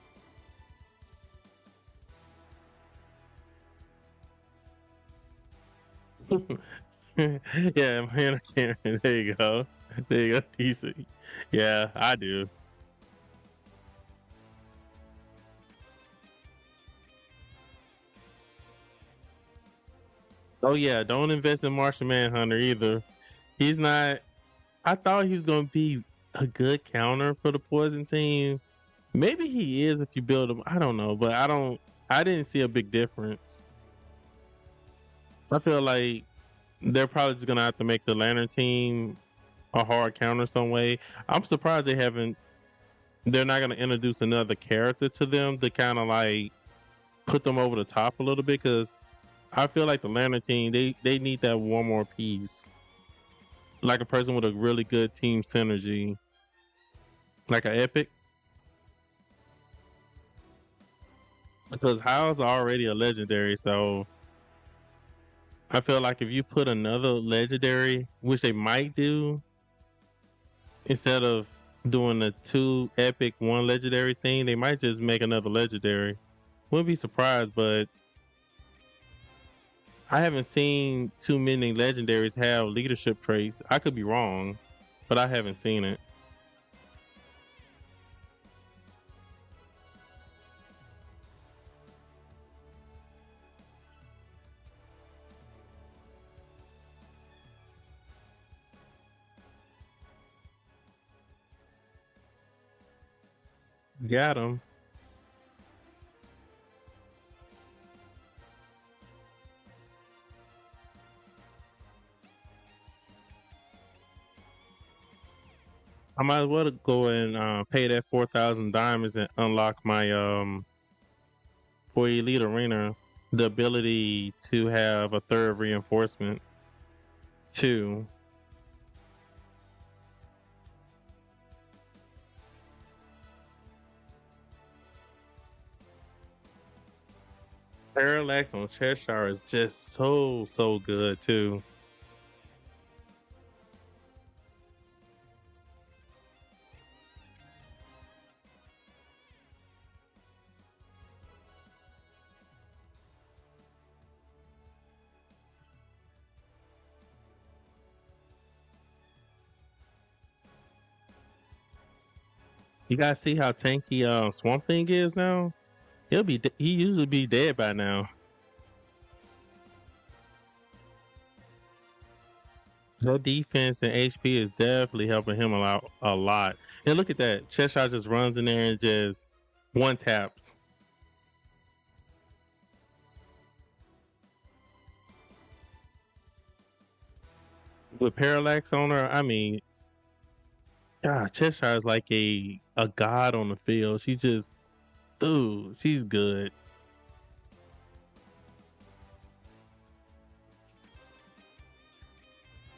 Yeah, man, I can't. There you go. There you go. Decent. Yeah, I do. Oh yeah, don't invest in Martian Manhunter either. He's not. I thought he was gonna be a good counter for the Poison team. Maybe he is if you build him. I don't know, but I don't. I didn't see a big difference. I feel like they're probably just gonna have to make the Lantern team a hard counter some way. I'm surprised they haven't. They're not gonna introduce another character to them to kind of like put them over the top a little bit because I feel like the Lantern team they need that one more piece, like a person with a really good team synergy, like an epic. Because Hal's already a legendary, so I feel like if you put another legendary, which they might do, instead of doing the two epic, one legendary thing, they might just make another legendary. Wouldn't be surprised, but I haven't seen too many legendaries have leadership traits. I could be wrong, but I haven't seen it. Got him. I might as well go and pay that 4,000 diamonds and unlock my for Elite Arena the ability to have a third reinforcement too. Parallax on Cheshire is just so good too. You guys see how tanky Swamp Thing is now? He usually be dead by now. That defense and HP is definitely helping him a lot. And look at that. Cheshire just runs in there and just one taps. With Parallax on her, I mean, Cheshire is like a god on the field. She just, dude, she's good.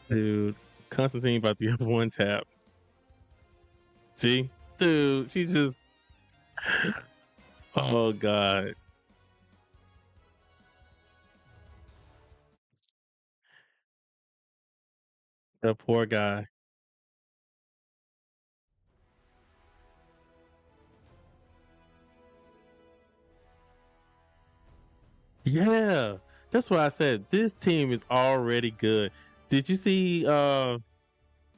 Dude, Constantine about to get one tap. See? Dude, she just, oh God. That poor guy. Yeah. That's why I said this team is already good. Did you see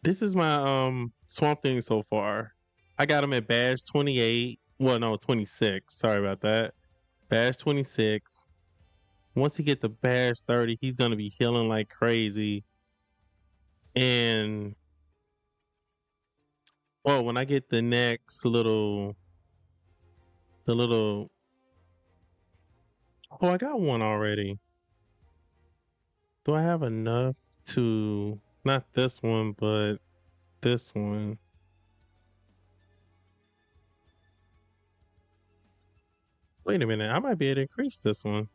this is my Swamp Thing so far. I got him at badge 28. Well, no, 26. Sorry about that. Badge 26. Once he get to badge 30, he's gonna be healing like crazy. And oh, when I get the next the little oh, I got one already. Do I have enough to not this one, but this one? Wait a minute, I might be able to increase this one.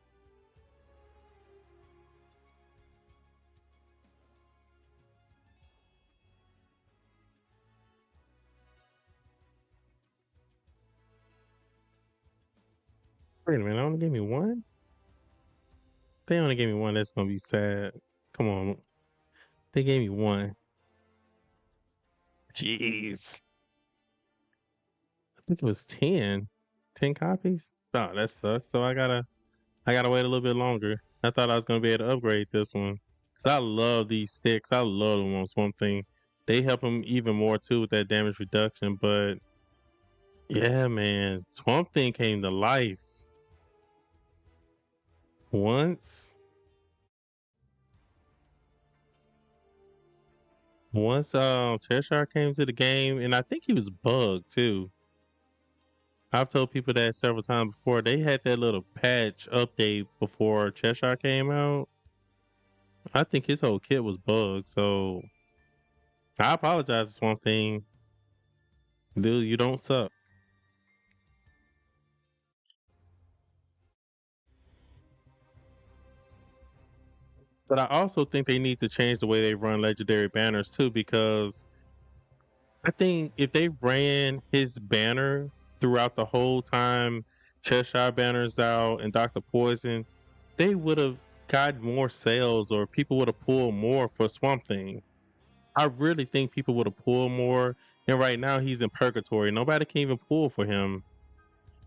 Wait a minute, only gave me one? They only gave me one, that's gonna be sad. Come on. They gave me one. Jeez. I think it was 10. 10 copies? Oh, that sucks. So I gotta wait a little bit longer. I thought I was gonna be able to upgrade this one. Cause I love these sticks. I love them on Swamp Thing. They help him even more too with that damage reduction. But yeah, man, Swamp Thing came to life once. Once Cheshire came to the game, and I think he was bugged too. I've told people that several times before. They had that little patch update before Cheshire came out. I think his whole kit was bugged, so I apologize to Swamp Thing. Dude, you don't suck. But I also think they need to change the way they run legendary banners too, because I think if they ran his banner throughout the whole time Cheshire banners out and Dr. Poison, they would have got more sales or people would have pulled more for Swamp Thing. I really think people would have pulled more. And right now he's in purgatory. Nobody can even pull for him.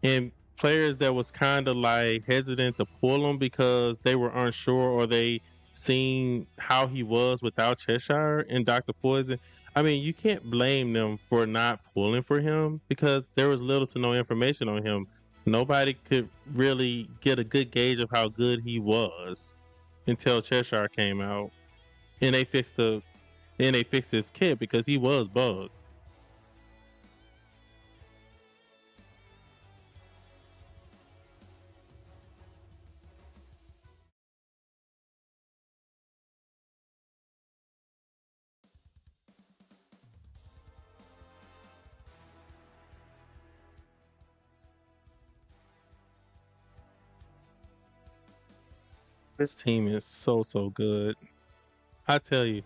And players that was kind of like hesitant to pull him because they were unsure or they seen how he was without Cheshire and Dr. Poison. I mean, you can't blame them for not pulling for him because there was little to no information on him. Nobody could really get a good gauge of how good he was until Cheshire came out, and they fixed his kit because he was bugged. This team is so good. I tell you,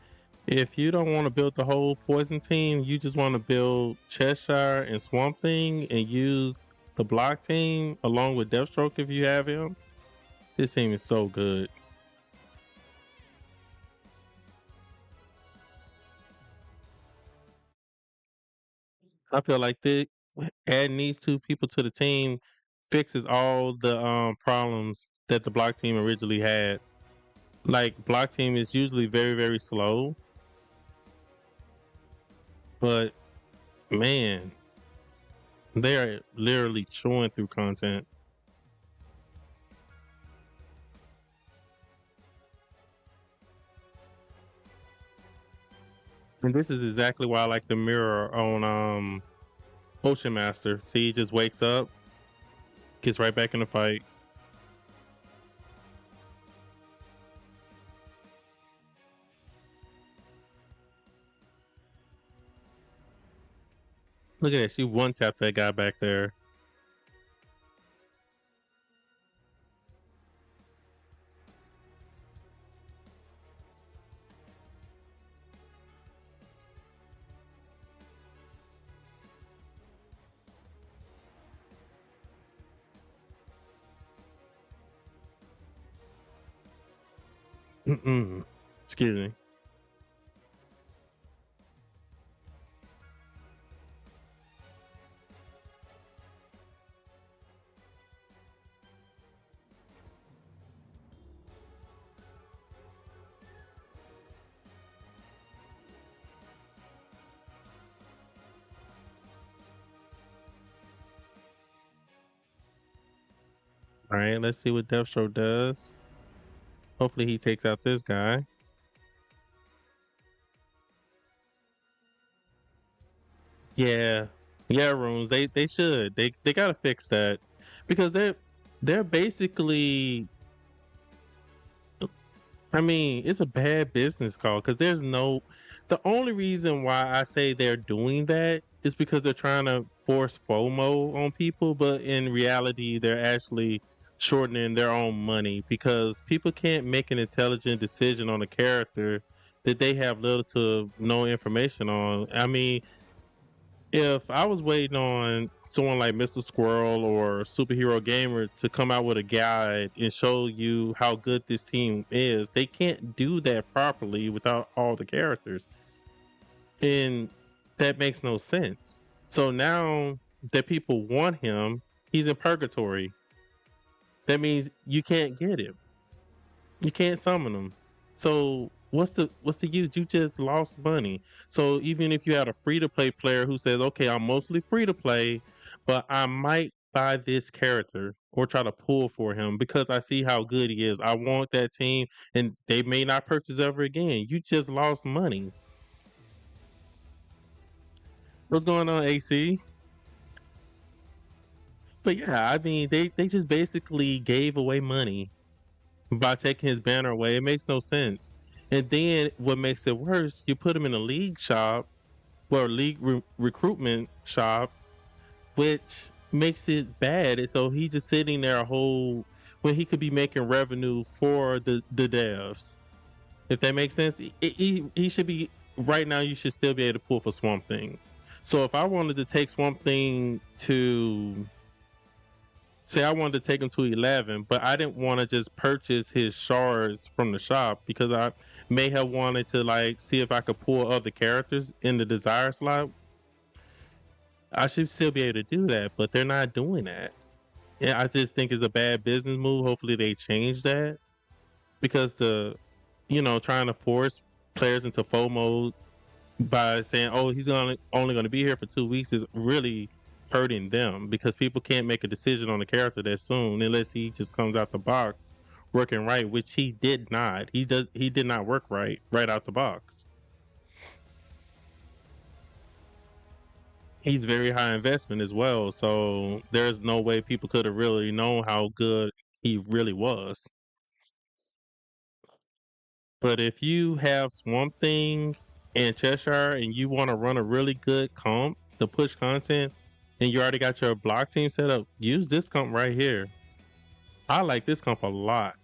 if you don't want to build the whole poison team, you just want to build Cheshire and Swamp Thing and use the block team along with Deathstroke if you have him. This team is so good. I feel like adding these two people to the team fixes all the problems that the block team originally had. Like block team is usually very slow, but man, they are literally chewing through content. And this is exactly why I like the mirror on Ocean Master. See, he just wakes up, gets right back in the fight. Look at that, she one tapped that guy back there. Excuse me. All right, let's see what Deathstroke does. Hopefully he takes out this guy. Yeah. Yeah, runes. They should. They gotta fix that. Because they're basically, I mean, it's a bad business call because the only reason why I say they're doing that is because they're trying to force FOMO on people, but in reality, they're actually shortening their own money because people can't make an intelligent decision on a character that they have little to no information on. I mean, if I was waiting on someone like Mr. Squirrel or Superhero Gamer to come out with a guide and show you how good this team is, they can't do that properly without all the characters. And that makes no sense. So now that people want him, he's in purgatory. That means you can't get him. You can't summon him. So what's the use? You just lost money. So even if you had a free to play player who says, "Okay, I'm mostly free to play, but I might buy this character or try to pull for him because I see how good he is. I want that team," and they may not purchase ever again. You just lost money. What's going on, AC? But yeah, I mean, they just basically gave away money by taking his banner away. It makes no sense. And then what makes it worse, you put him in a league shop or recruitment shop, which makes it bad. And so he's just sitting there a whole when he could be making revenue for the devs. If that makes sense, he should be right now. You should still be able to pull for Swamp Thing. So if I wanted to take Swamp Thing to say I wanted to take him to 11, but I didn't want to just purchase his shards from the shop because I may have wanted to like see if I could pull other characters in the desire slot. I should still be able to do that, but they're not doing that. Yeah, I just think it's a bad business move. Hopefully they change that because trying to force players into FOMO by saying, "Oh, he's only going to be here for 2 weeks," is really hurting them because people can't make a decision on the character that soon unless he just comes out the box working right, which he did not. He did not work right out the box. He's very high investment as well, so there's no way people could have really known how good he really was. But if you have Swamp Thing and Cheshire and you want to run a really good comp to push content and you already got your block team set up, use this comp right here. I like this comp a lot.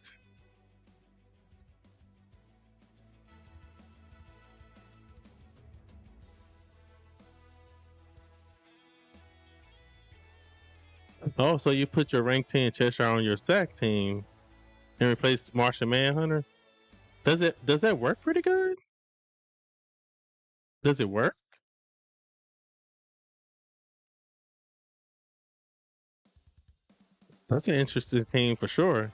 Oh, so you put your rank 10 Cheshire on your sack team and replace Martian Manhunter? Does that work pretty good? Does it work? That's an interesting team for sure.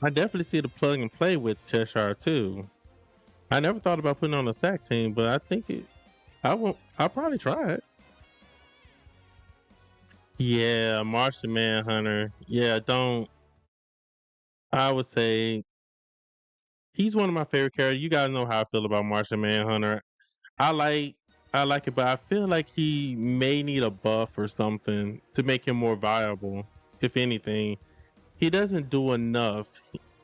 I definitely see the plug and play with Cheshire too. I never thought about putting on a sack team, but I think it. I won't. I'll probably try it. Yeah, Martian Manhunter. Yeah, don't. I would say he's one of my favorite characters. You guys know how I feel about Martian Manhunter. I like I like it, but I feel like he may need a buff or something to make him more viable. If anything, he doesn't do enough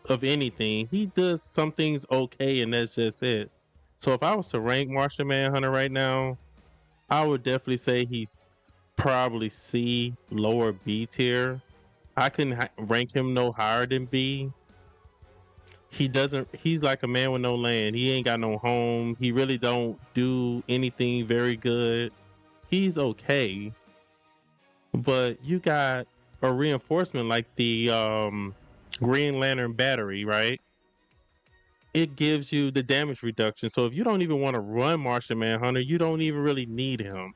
of anything. He does some things okay, and that's just it. So if I was to rank Martian Manhunter right now, I would definitely say he's probably C, lower B tier. I couldn't rank him no higher than B. He doesn't. He's like a man with no land. He ain't got no home. He really don't do anything very good. He's okay, but you got a reinforcement like the Green Lantern battery, right? It gives you the damage reduction. So if you don't even want to run Martian Manhunter, you don't even really need him.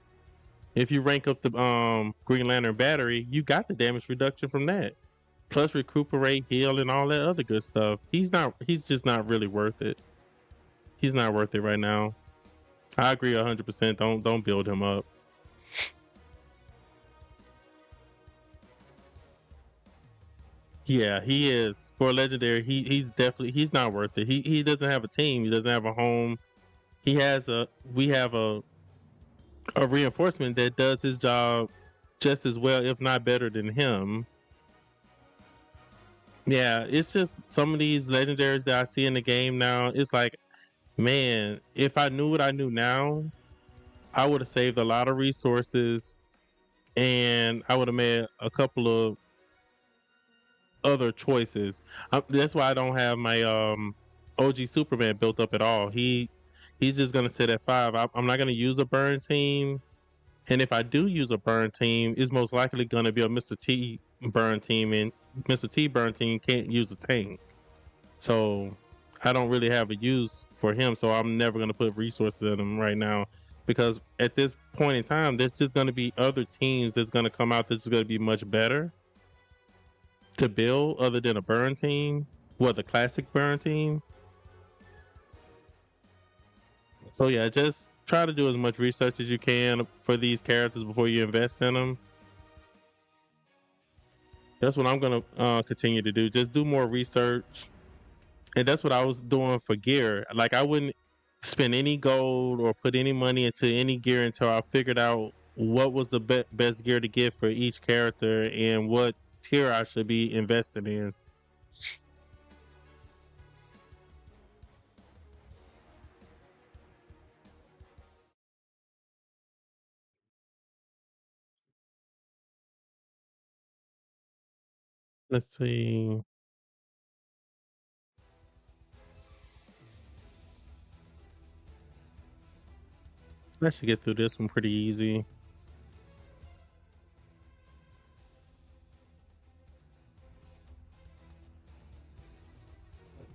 If you rank up the Green Lantern battery, you got the damage reduction from that. Plus recuperate, heal, and all that other good stuff. He's just not really worth it. He's not worth it right now. I agree 100%. Don't build him up. Yeah, he is. For a legendary, he's not worth it. He doesn't have a team. He doesn't have a home. We have a reinforcement that does his job just as well, if not better than him. Yeah, it's just some of these legendaries that I see in the game now. It's like, man, if I knew what I knew now, I would have saved a lot of resources, and I would have made a couple of other choices. That's why I don't have my OG Superman built up at all. He's just gonna sit at 5. I'm not gonna use a burn team, and if I do use a burn team, it's most likely gonna be a Mr. T burn team, and Mr. T burn team can't use a tank. So I don't really have a use for him. So I'm never gonna put resources in him right now, because at this point in time, there's just gonna be other teams that's gonna come out that's gonna be much better to build other than a burn team. Well, the classic burn team. So yeah, just try to do as much research as you can for these characters before you invest in them. That's what I'm gonna continue to do. Just do more research, and that's what I was doing for gear. Like I wouldn't spend any gold or put any money into any gear until I figured out what was the best gear to get for each character and what tier I should be invested in. Let's see. I should get through this one pretty easy.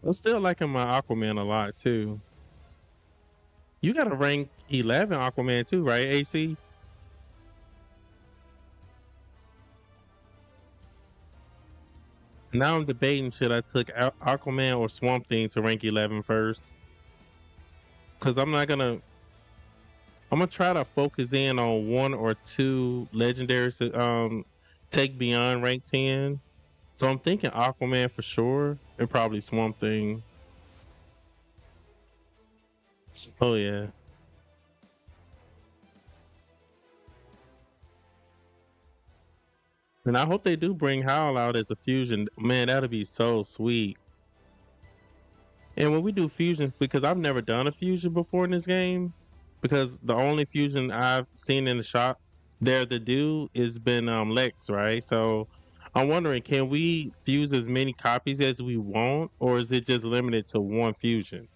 I'm still liking my Aquaman a lot too. You got a rank 11 Aquaman too, right, AC? Now I'm debating should I took Aquaman or Swamp Thing to rank 11 first, because I'm gonna try to focus in on one or two legendaries to take beyond rank 10. So I'm thinking Aquaman for sure, and probably Swamp Thing. Oh yeah. And I hope they do bring Howl out as a fusion. Man, that'd be so sweet. And when we do fusions, because I've never done a fusion before in this game, because the only fusion I've seen in the shop there to do has been Lex, right? So I'm wondering, can we fuse as many copies as we want, or is it just limited to one fusion?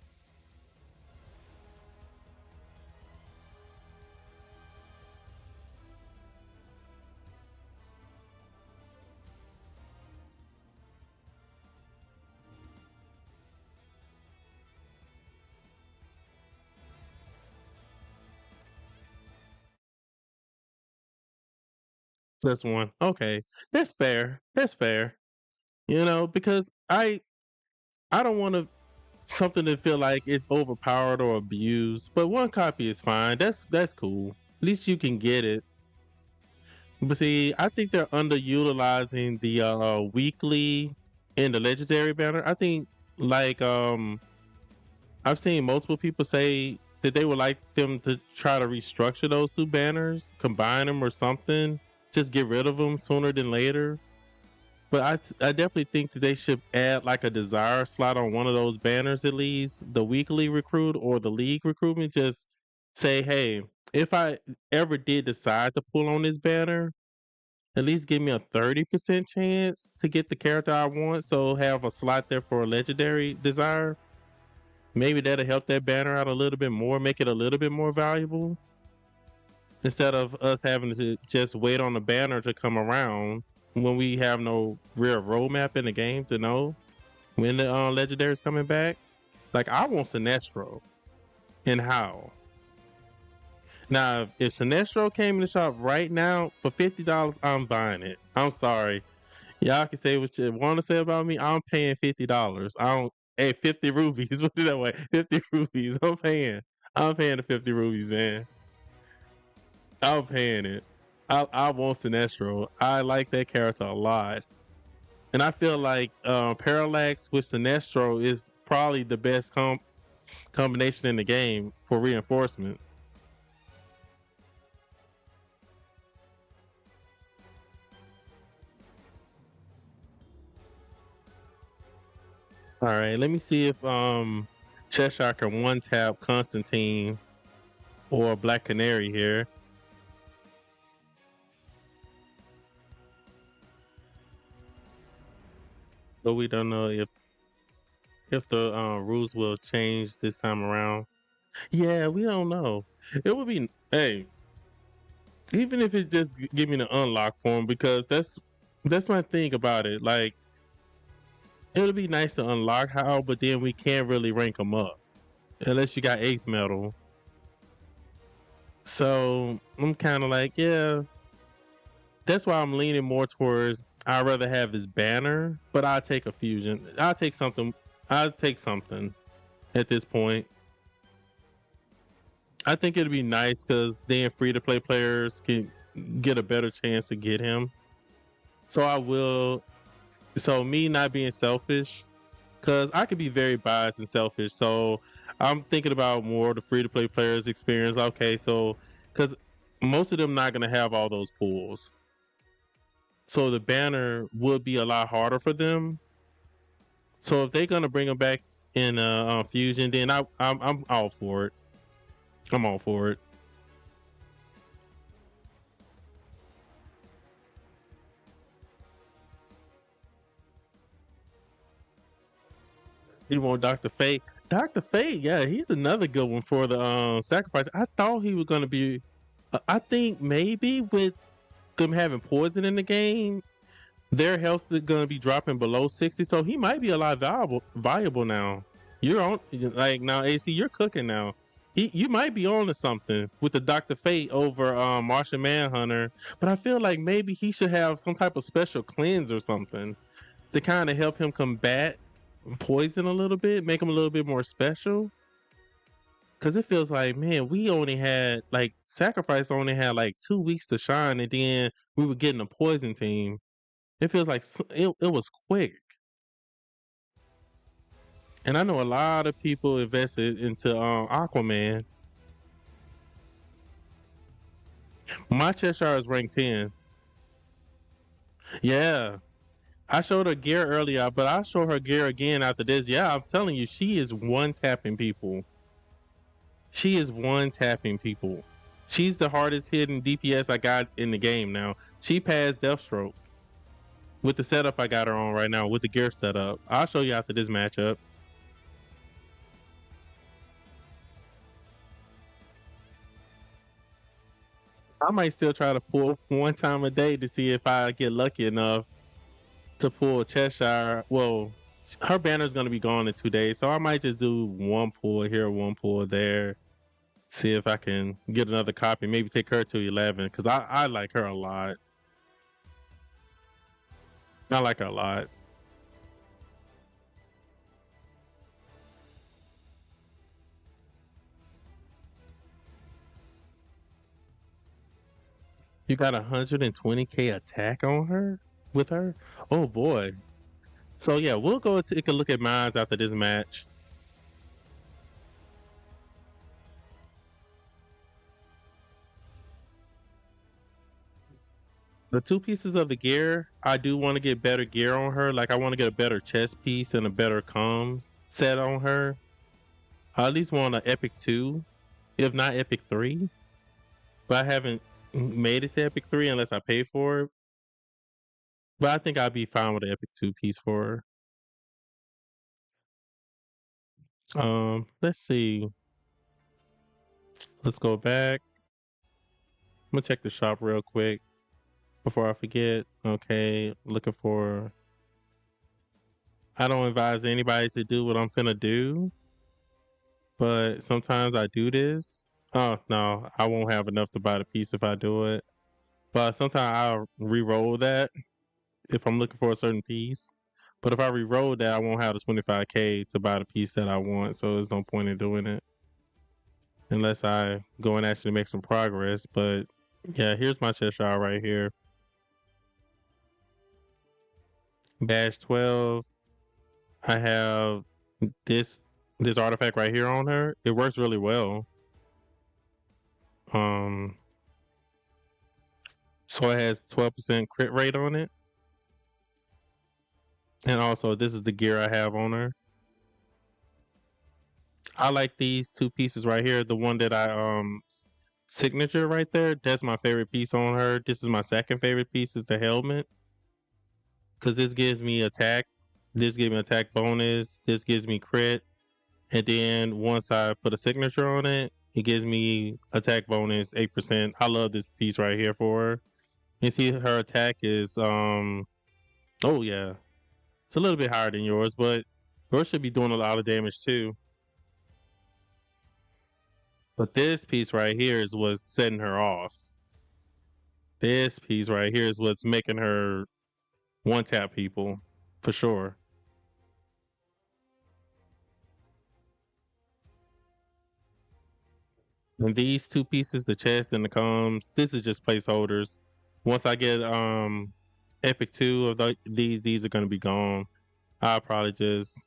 Plus one. Okay, that's fair. That's fair. You know, because I don't want to something to feel like it's overpowered or abused. But one copy is fine. That's cool. At least you can get it. But see, I think they're underutilizing the weekly and the legendary banner. I think like I've seen multiple people say that they would like them to try to restructure those two banners, combine them or something, just get rid of them sooner than later. But I definitely think that they should add like a desire slot on one of those banners at least, the weekly recruit or the league recruitment. Just say, hey, if I ever did decide to pull on this banner, at least give me a 30% chance to get the character I want. So have a slot there for a legendary desire. Maybe that'll help that banner out a little bit more, make it a little bit more valuable. Instead of us having to just wait on the banner to come around when we have no real roadmap in the game to know when the legendary is coming back. Like I want Sinestro and how. Now, if Sinestro came in the shop right now for $50, I'm buying it. I'm sorry. Y'all can say what you want to say about me. I'm paying $50. I don't. Hey, 50 rubies. Put it that way. 50 rubies. I'm paying. I'm paying the 50 rubies, man. I'm paying it. I want Sinestro. I like that character a lot. And I feel like Parallax with Sinestro is probably the best combination in the game for reinforcement. All right, let me see if Cheshire can one tap Constantine or Black Canary here. But we don't know if the rules will change this time around. Yeah, we don't know. It would be hey, even if it just give me the unlock form because that's my thing about it. Like it would be nice to unlock how, but then we can't really rank them up unless you got eighth metal. So I'm kind of like, yeah, that's why I'm leaning more towards. I'd rather have this banner, but I'll take a fusion. I'll take something. I'll take something at this point. I think it'd be nice because then free to play players can get a better chance to get him. So I will. So me not being selfish, because I could be very biased and selfish. So I'm thinking about more the free to play players experience. Okay, so because most of them not gonna have all those pools, so the banner would be a lot harder for them. So if they're gonna bring them back in fusion, then I'm all for it. I'm all for it. You want Dr. Fate? Dr. Fate, yeah, he's another good one for the sacrifice. I thought he was gonna be. I think maybe with them having poison in the game, their health is gonna be dropping below 60, so he might be a lot viable now. You're on like now, AC. You're cooking now. You might be on to something with the Doctor Fate over Martian Manhunter, but I feel like maybe he should have some type of special cleanse or something to kind of help him combat poison a little bit, make him a little bit more special. Cause it feels like, man, we only had like sacrifice only had like 2 weeks to shine, and then we were getting a poison team. It feels like it was quick. And I know a lot of people invested into Aquaman. My Cheshire is ranked 10. Yeah. I showed her gear earlier, but I'll show her gear again after this. Yeah, I'm telling you, she is one tapping people. She is one tapping people. She's the hardest hitting DPS I got in the game now. She passed Deathstroke. with the setup I got her on right now, with the gear setup. I'll show you after this matchup. I might still try to pull one time a day to see if I get lucky enough to pull Cheshire. Well, her banner's going to be gone in 2 days, so I might just do one pull here, one pull there. See if I can get another copy. Maybe take her to 11 because I like her a lot. I like her a lot. You got 120k attack on her with her? Oh boy. So yeah, we'll go take a look at mines after this match. The two pieces of the gear, I do want to get better gear on her. Like I want to get a better chest piece and a better comms set on her. I at least want an epic 2, if not epic 3. But I haven't made it to epic 3 unless I pay for it. But I think I'll be fine with an epic 2 piece for her. Let's see. Let's go back. I'm gonna check the shop real quick before I forget. Okay, looking for. I don't advise anybody to do what I'm finna do, but sometimes I do this. Oh no, I won't have enough to buy the piece if I do it. But sometimes I'll re-roll that if I'm looking for a certain piece. But if I re-roll that, I won't have the 25k to buy the piece that I want. So there's no point in doing it unless I go and actually make some progress. But yeah, here's my Cheshire right here. Badge 12. I have this artifact right here on her. It works really well. So it has 12% crit rate on it. And also this is the gear I have on her. I like these two pieces right here. The one that I signature right there, that's my favorite piece on her. This is my second favorite piece, is the helmet. Cause this gives me attack. This gives me attack bonus. This gives me crit. And then once I put a signature on it, it gives me attack bonus 8%. I love this piece right here for her. You see her attack is oh yeah. It's a little bit higher than yours, but yours should be doing a lot of damage too. But this piece right here is what's setting her off. This piece right here is what's making her one tap people for sure. And these two pieces, the chest and the comms, this is just placeholders. Once I get epic 2 of these are gonna be gone. I'll probably just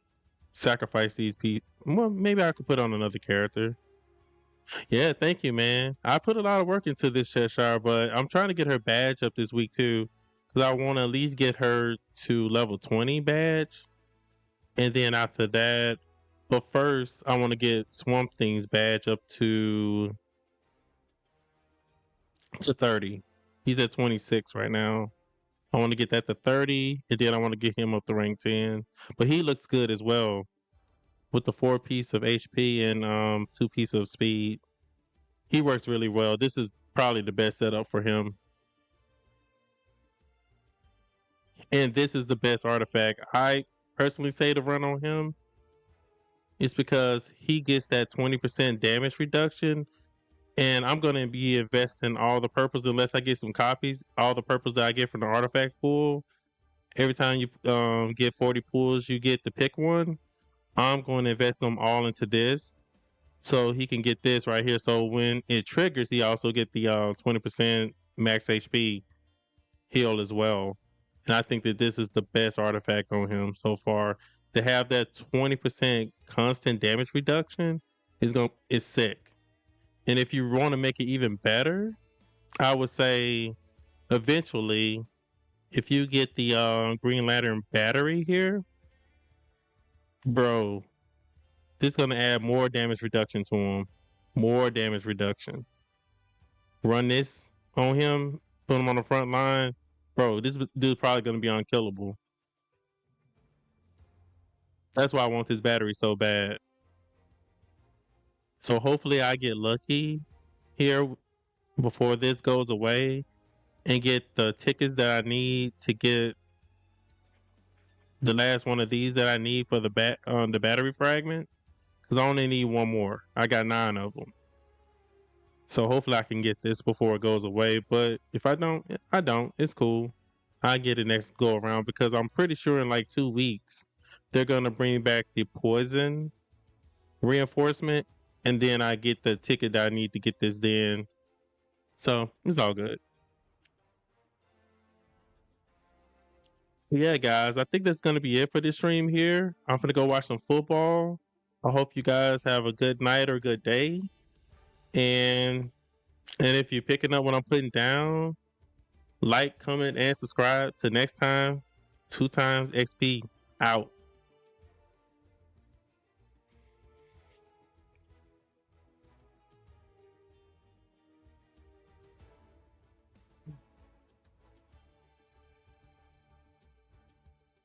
sacrifice these pieces. Well, maybe I could put on another character. Yeah, thank you, man. I put a lot of work into this Cheshire, but I'm trying to get her badge up this week too, because I want to at least get her to level 20 badge, and then after that, but first I want to get Swamp Thing's badge up to 30. He's at 26 right now. I want to get that to 30, and then I want to get him up to rank 10. But he looks good as well with the 4 piece of HP and 2 piece of speed. He works really well. This is probably the best setup for him. And this is the best artifact. I personally say to run on him. It's because he gets that 20% damage reduction. And I'm going to be investing all the purples, unless I get some copies, all the purples that I get from the artifact pool. Every time you get 40 pools, you get to pick one. I'm going to invest them all into this, so he can get this right here. So when it triggers, he also get the 20% max HP heal as well. And I think that this is the best artifact on him so far. To have that 20% constant damage reduction is sick. And if you want to make it even better, I would say eventually, if you get the Green Lantern battery here, bro, this is gonna add more damage reduction to him. More damage reduction. Run this on him, put him on the front line. Bro, this dude's probably gonna be unkillable. That's why I want this battery so bad. So hopefully I get lucky here before this goes away and get the tickets that I need to get the last one of these that I need for the battery fragment. Because I only need one more. I got 9 of them. So hopefully I can get this before it goes away. But if I don't, I don't. It's cool. I get it next go around because I'm pretty sure in like 2 weeks they're gonna bring back the poison reinforcement, and then I get the ticket that I need to get this then. So it's all good. Yeah, guys, I think that's gonna be it for this stream here. I'm gonna go watch some football. I hope you guys have a good night or good day. And if you're picking up what I'm putting down, like, comment, and subscribe. Till next time, 2 times XP out.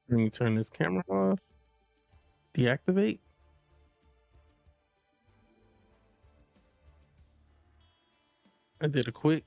Let me turn this camera off. Deactivate. I did a quick.